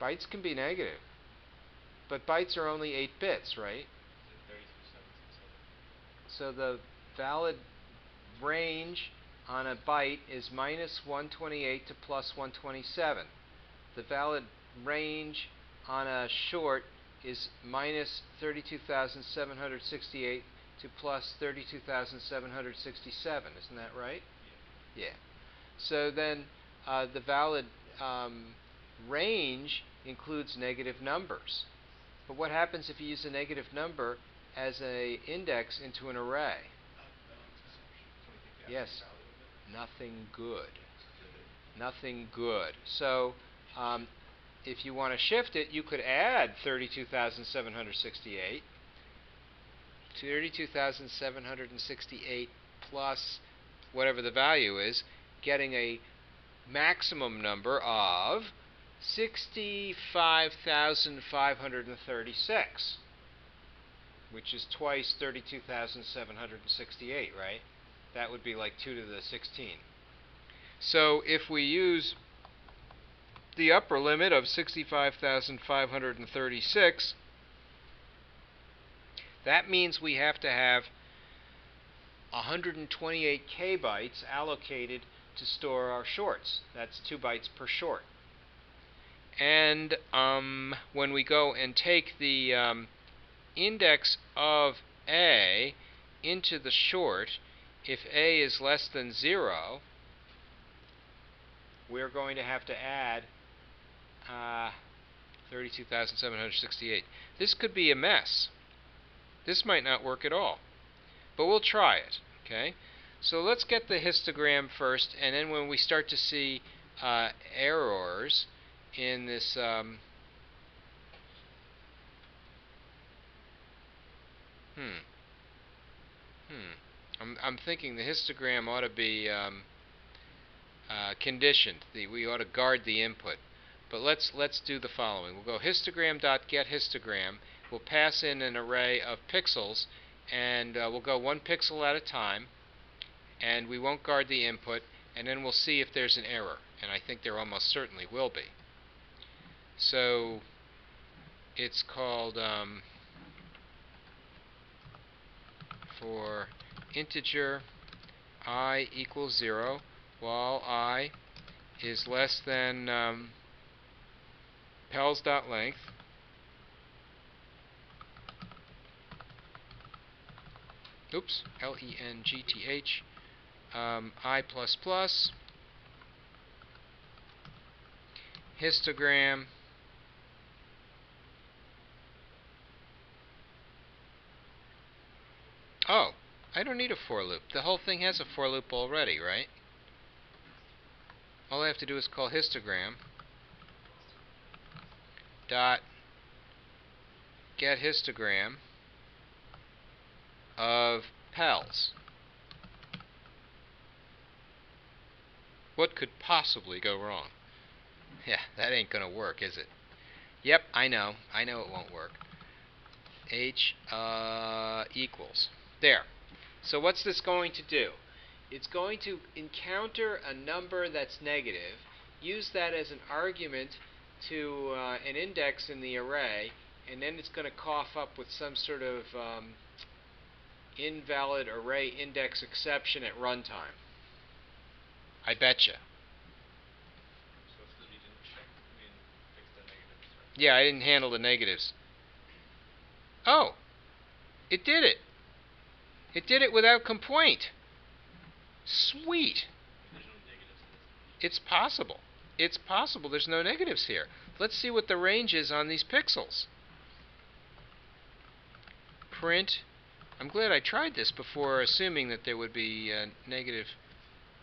Bytes can be negative. But bytes are only 8 bits, right? So the valid range on a byte is minus 128 to plus 127. The valid range on a short is minus 32,768 to plus 32,767. Isn't that right? Yeah. So then the valid range includes negative numbers. But what happens if you use a negative number as an index into an array? Yes. Nothing good. Nothing good. So if you want to shift it, you could add 32,768. 32,768 plus whatever the value is, getting a maximum number of 65,536, which is twice 32,768, right? That would be like 2 to the 16. So if we use the upper limit of 65,536, that means we have to have 128 K bytes allocated to store our shorts. That's 2 bytes per short. And when we go and take the index of A into the short, if A is less than 0, we're going to have to add 32,768. This could be a mess. This might not work at all. But we'll try it. Okay? So let's get the histogram first, and then when we start to see errors in this I'm thinking the histogram ought to be conditioned. We ought to guard the input. But let's do the following. We'll go histogram.getHistogram. We'll pass in an array of pixels, and we'll go 1 pixel at a time, and we won't guard the input, and then we'll see if there's an error. And I think there almost certainly will be. So it's called for integer I equals 0, while I is less than pels.length. Oops, length, I plus plus, histogram, oh, I don't need a for loop. The whole thing has a for loop already, right? All I have to do is call histogram dot get histogram, of pels. What could possibly go wrong? Yeah, that ain't going to work, is it? Yep, I know it won't work. H equals. There. So what's this going to do? It's going to encounter a number that's negative, use that as an argument to an index in the array, and then it's going to cough up with some sort of invalid array index exception at runtime. I betcha. So it's because we didn't fix the negatives, right? Yeah, I didn't handle the negatives. Oh, it did it. It did it without complaint. Sweet. There's no negatives in this. It's possible. It's possible there's no negatives here. Let's see what the range is on these pixels. Print. I'm glad I tried this before assuming that there would be negative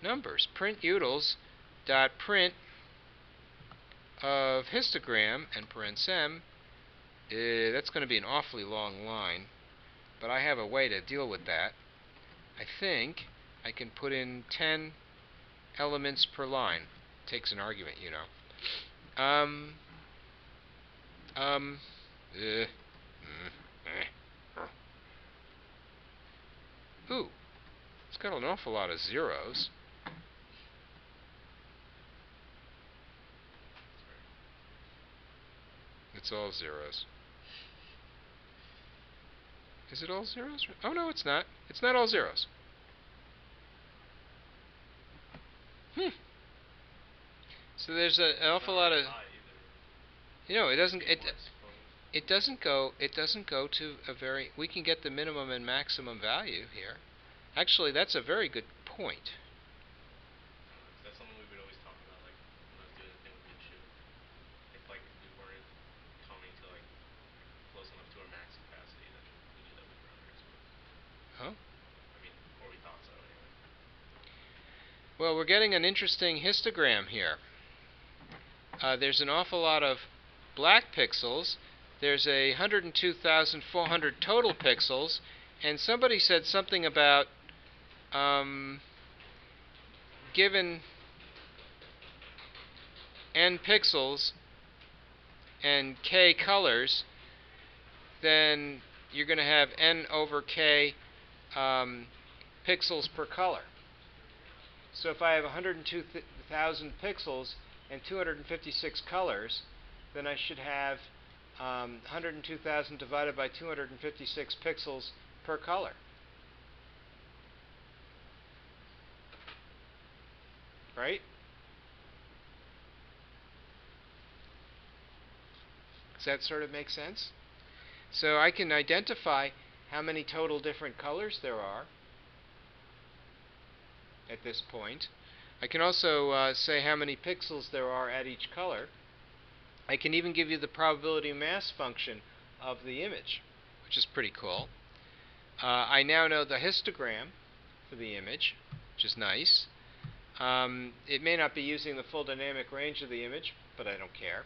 numbers. Print utils dot print of histogram and parens m. That's going to be an awfully long line, but I have a way to deal with that. I think I can put in 10 elements per line. Takes an argument, you know. Ooh, it's got an awful lot of zeros. It's all zeros. Is it all zeros? Oh, no, it's not. It's not all zeros. So there's an awful lot of, you know, it doesn't go to a very, we can get the minimum and maximum value here. Actually, that's a very good point. That's something we would always talk about, like when I was doing the thing with Minshew. If we weren't coming to close enough to our max capacity, then we knew that we were underexposed. Huh? I mean, or we thought so anyway. Well, we're getting an interesting histogram here. There's an awful lot of black pixels. There's 102,400 total pixels, and somebody said something about given n pixels and k colors, then you're going to have n over k pixels per color. So if I have 102,000 pixels and 256 colors, then I should have 102,000 divided by 256 pixels per color. Right? Does that sort of make sense? So I can identify how many total different colors there are at this point. I can also say how many pixels there are at each color. I can even give you the probability mass function of the image, which is pretty cool. I now know the histogram for the image, which is nice. It may not be using the full dynamic range of the image, but I don't care.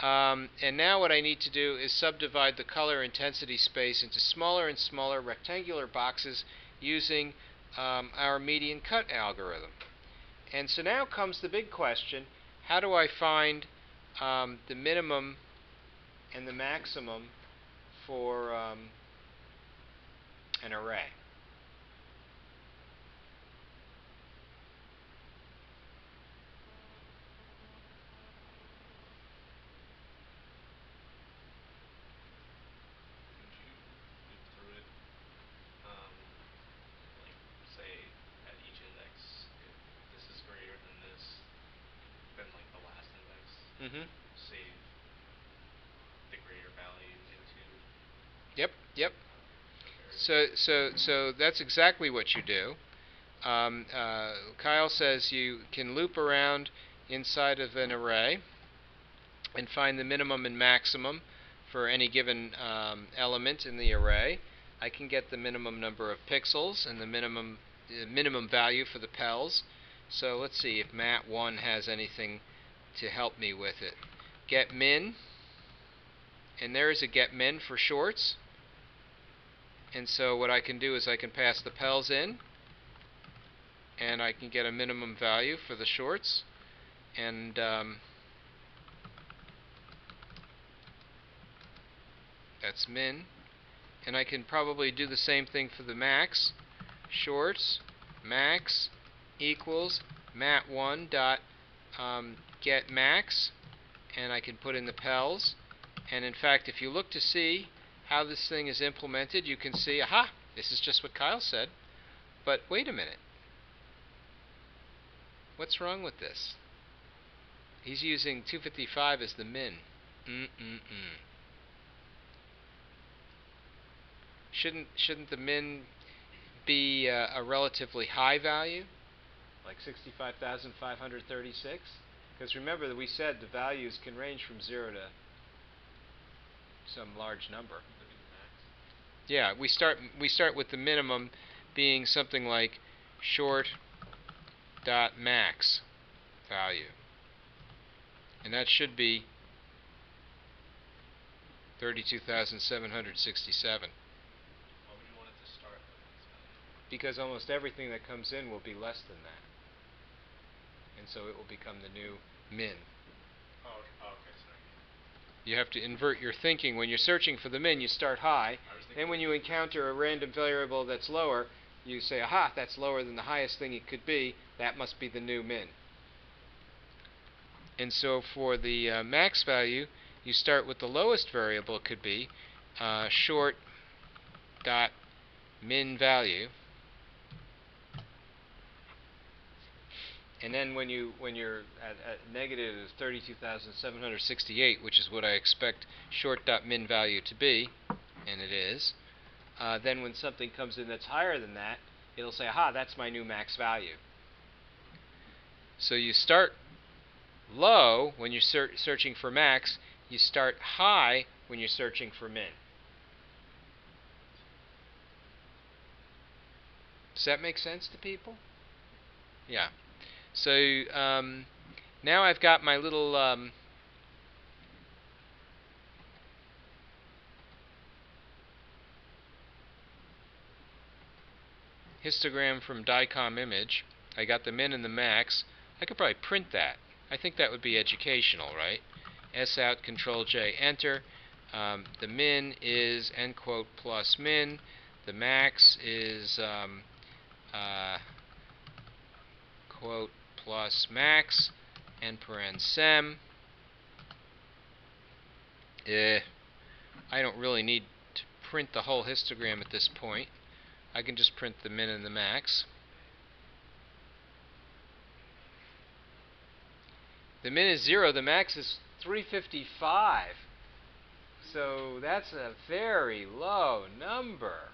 And now what I need to do is subdivide the color intensity space into smaller and smaller rectangular boxes using our median cut algorithm. And so now comes the big question: how do I find the minimum and the maximum for an array? Couldn't you loop through it? Say at each index, if this is greater than this, then the last index, save the greater value into Yep. a variable. So that's exactly what you do. Kyle says you can loop around inside of an array and find the minimum and maximum for any given element in the array. I can get the minimum number of pixels and the minimum value for the pels. So let's see if mat1 has anything to help me with it. Get min, and there is a get min for shorts. And so what I can do is I can pass the pels in, and I can get a minimum value for the shorts, and that's min. And I can probably do the same thing for the max. Shorts max equals mat1 dot get max, and I can put in the pels. And in fact, if you look to see how this thing is implemented, you can see, aha, this is just what Kyle said. But wait a minute. What's wrong with this? He's using 255 as the min. Shouldn't the min be a relatively high value, like 65,536? Because remember that we said the values can range from 0 to some large number. Yeah, we start with the minimum being something like short dot max value, and that should be 32,767. Why would you want it to start at the max value? Because almost everything that comes in will be less than that, and so it will become the new min. Oh, okay, sorry. You have to invert your thinking. When you're searching for the min, you start high. Then when you encounter a random variable that's lower, you say, aha, that's lower than the highest thing it could be. That must be the new min. And so for the max value, you start with the lowest variable it could be, short dot min value. And then when you're at negative 32,768, which is what I expect short.min value to be, and it is, then when something comes in that's higher than that, it'll say, aha, that's my new max value. So you start low when you're searching for max, you start high when you're searching for min. Does that make sense to people? Yeah. So now I've got my little histogram from DICOM image. I got the min and the max. I could probably print that. I think that would be educational, right? S out, Control J, enter. The min is end quote plus min. The max is quote plus max, end paren sem. I don't really need to print the whole histogram at this point. I can just print the min and the max. The min is 0, the max is 355. So that's a very low number.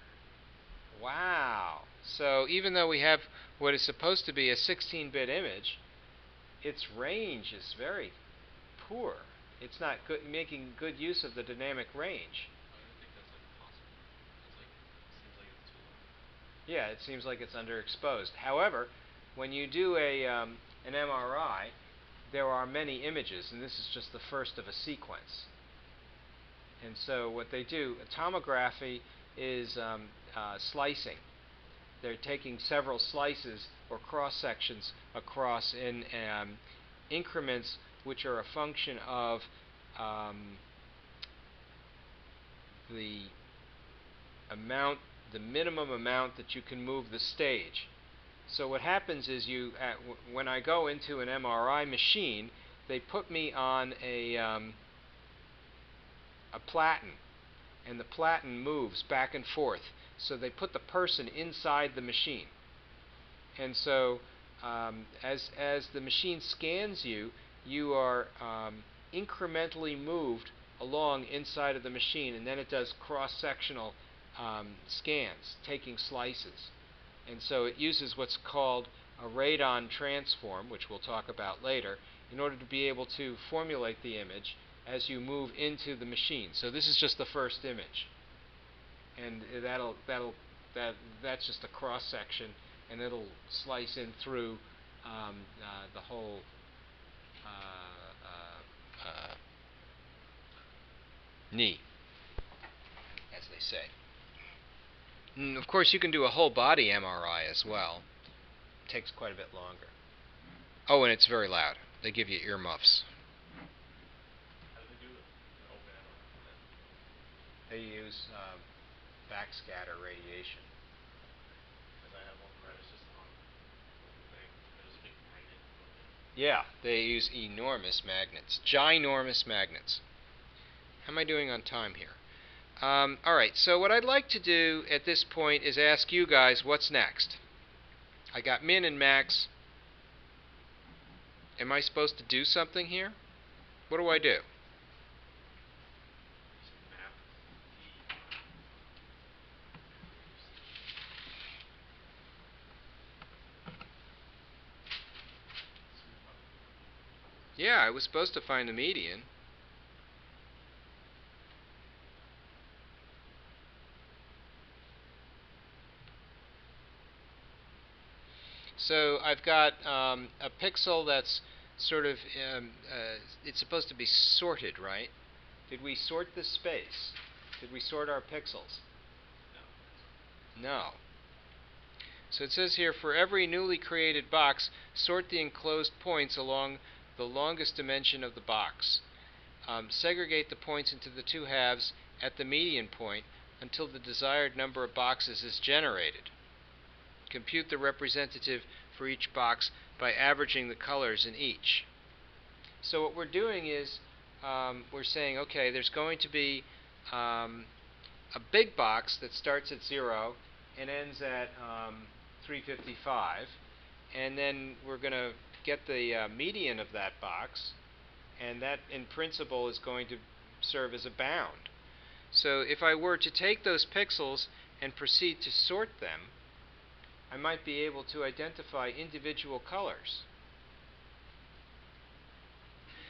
Wow. So even though we have what is supposed to be a 16-bit image, its range is very poor. It's not making good use of the dynamic range. Yeah, it seems like it's underexposed. However, when you do an MRI, there are many images, and this is just the first of a sequence. And so what they do, tomography is slicing. They're taking several slices or cross-sections across in increments which are a function of the minimum amount that you can move the stage. So what happens is when I go into an MRI machine, they put me on a platen, and the platen moves back and forth. So they put the person inside the machine. And so as the machine scans you, you are incrementally moved along inside of the machine, and then it does cross-sectional scans, taking slices. And so it uses what's called a radon transform, which we'll talk about later, in order to be able to formulate the image as you move into the machine. So this is just the first image, and that's just a cross section, and it'll slice in through the whole knee, as they say. Of course, you can do a whole body MRI as well. It takes quite a bit longer. Oh, and it's very loud. They give you earmuffs. How do they do an open MRI for that? They use backscatter radiation. Because I have one where it's just on the thing. There's a big magnet going there. Yeah, they use enormous magnets. Ginormous magnets. How am I doing on time here? Alright, so what I'd like to do at this point is ask you guys what's next. I got min and max. Am I supposed to do something here? What do I do? So map Yeah, I was supposed to find the median. So I've got a pixel that's sort of, it's supposed to be sorted, right? Did we sort this space? Did we sort our pixels? No. So it says here, for every newly created box, sort the enclosed points along the longest dimension of the box. Segregate the points into the two halves at the median point until the desired number of boxes is generated. Compute the representative for each box by averaging the colors in each. So what we're doing is we're saying, okay, there's going to be a big box that starts at 0 and ends at 355, and then we're going to get the median of that box, and that in principle is going to serve as a bound. So if I were to take those pixels and proceed to sort them, I might be able to identify individual colors.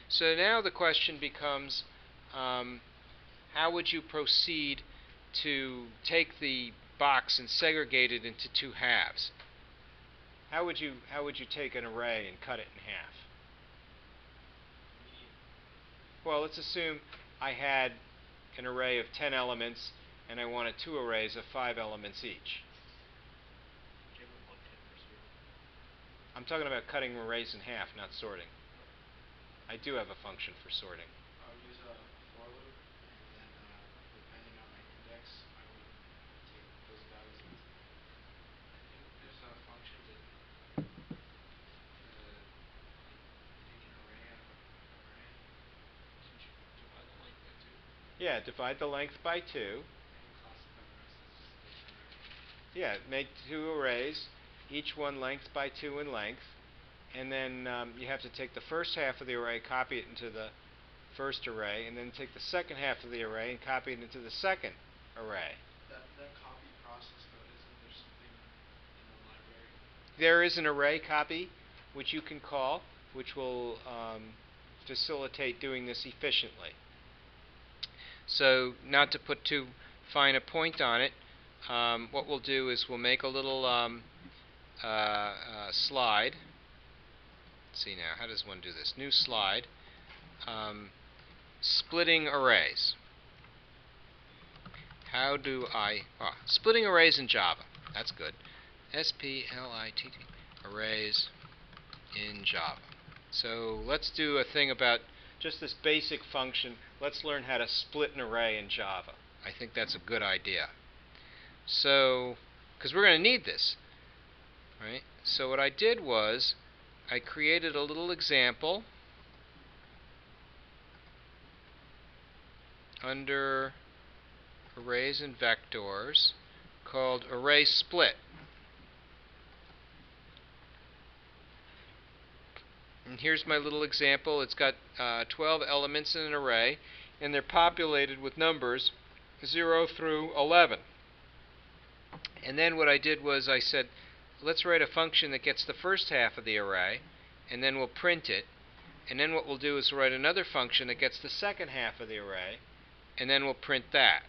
So now the question becomes, how would you proceed to take the box and segregate it into two halves? How would you take an array and cut it in half? Well, let's assume I had an array of 10 elements and I wanted two arrays of 5 elements each. Do you have a function for sorting? I'm talking about cutting arrays in half, not sorting. I do have a function for sorting. I would use a for loop, and then depending on my index, I would take those values and I think there's a function to make an array out of an array. Didn't you divide the length by 2? Yeah, divide the length by 2. And classify the rest as like an array. Yeah, make two arrays, each one length by 2 in length, and then you have to take the first half of the array, copy it into the first array, and then take the second half of the array and copy it into the second array. That copy process though, isn't there something in the library? There is an array copy which you can call, which will facilitate doing this efficiently. So, not to put too fine a point on it, what we'll do is we'll make a little slide. Let's see now, how does one do this? New slide. Splitting arrays. How do I... splitting arrays in Java. That's good. S-P-L-I-T-T. Arrays in Java. So let's do a thing about just this basic function. Let's learn how to split an array in Java. I think that's a good idea. So, because we're going to need this, right? So what I did was I created a little example under arrays and vectors called array split. And here's my little example. It's got 12 elements in an array, and they're populated with numbers 0 through 11. And then what I did was I said, let's write a function that gets the first half of the array, and then we'll print it. And then what we'll do is write another function that gets the second half of the array, and then we'll print that.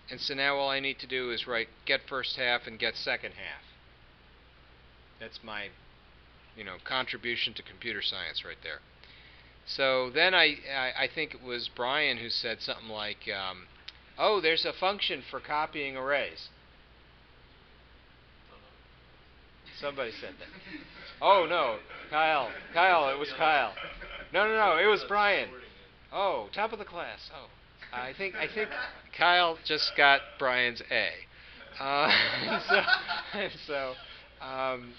And so now all I need to do is write get first half and get second half. That's my, contribution to computer science right there. So then I think it was Brian who said something like, Oh, there's a function for copying arrays. Don't know. Somebody said that. Oh no, Kyle. Kyle, it was Kyle. No, it was Brian. Oh, top of the class. Oh, I think Kyle just got Brian's A.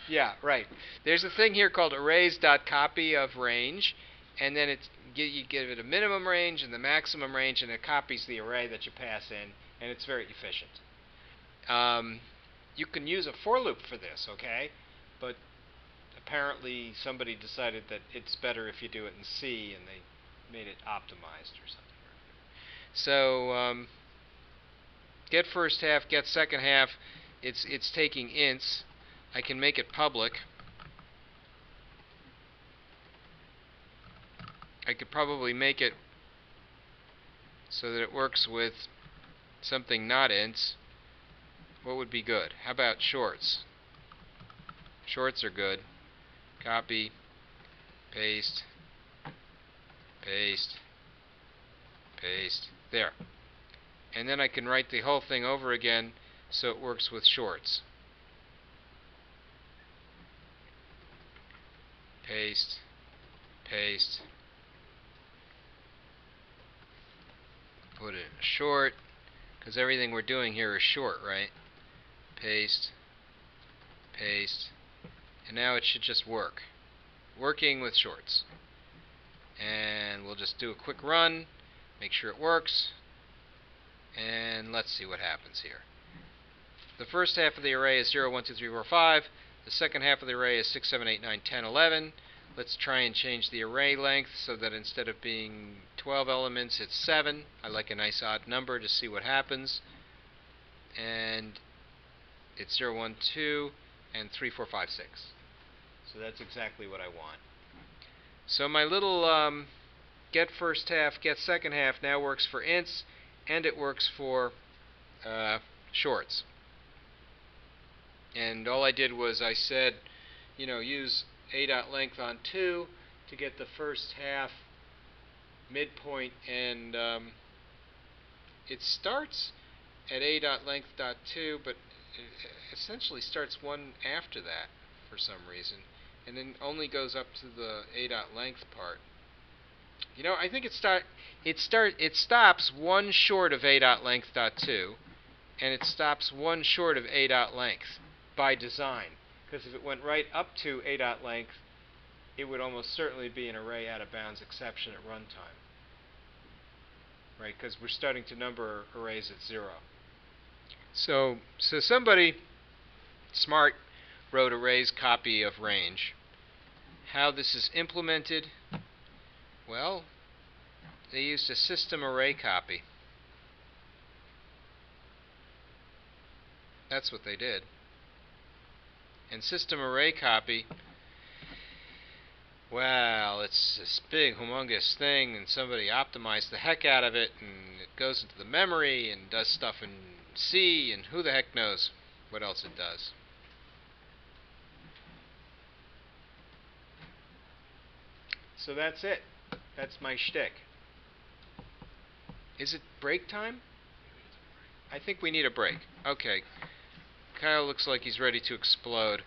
Yeah, right. There's a thing here called arrays.copy of range, and then you give it a minimum range and the maximum range, and it copies the array that you pass in, and it's very efficient. You can use a for loop for this, okay? But apparently somebody decided that it's better if you do it in C, and they made it optimized or something. So get first half, get second half. It's taking ints. I can make it public. I could probably make it so that it works with something not ints. What would be good? How about shorts? Shorts are good. Copy, paste, paste, paste. There. And then I can write the whole thing over again so it works with shorts. Paste, paste. Put it in a short, because everything we're doing here is short, right? Paste, paste. And now it should just work. Working with shorts. And we'll just do a quick run, make sure it works, and let's see what happens here. The first half of the array is 0, 1, 2, 3, 4, 5. The second half of the array is 6, 7, 8, 9, 10, 11. Let's try and change the array length so that instead of being 12 elements, it's 7. I like a nice odd number to see what happens. And it's 0, 1, 2, and 3, 4, 5, 6. So that's exactly what I want. So my little get first half, get second half now works for ints, and it works for shorts. And all I did was I said, use a.length on 2 to get the first half midpoint, and it starts at a.length.2, but it essentially starts one after that for some reason, and then only goes up to the a.length part. I think it stops one short of a.length.2, and it stops one short of a.length by design. Because if it went right up to a.length, it would almost certainly be an array out of bounds exception at runtime. Right? Because we're starting to number arrays at 0. So somebody smart wrote arrays copy of range. How this is implemented? Well, they used a system array copy. That's what they did. And system array copy, well, it's this big humongous thing, and somebody optimized the heck out of it, and it goes into the memory and does stuff in C, and who the heck knows what else it does. So that's it. That's my shtick. Is it break time? I think we need a break. Okay. Kyle looks like he's ready to explode.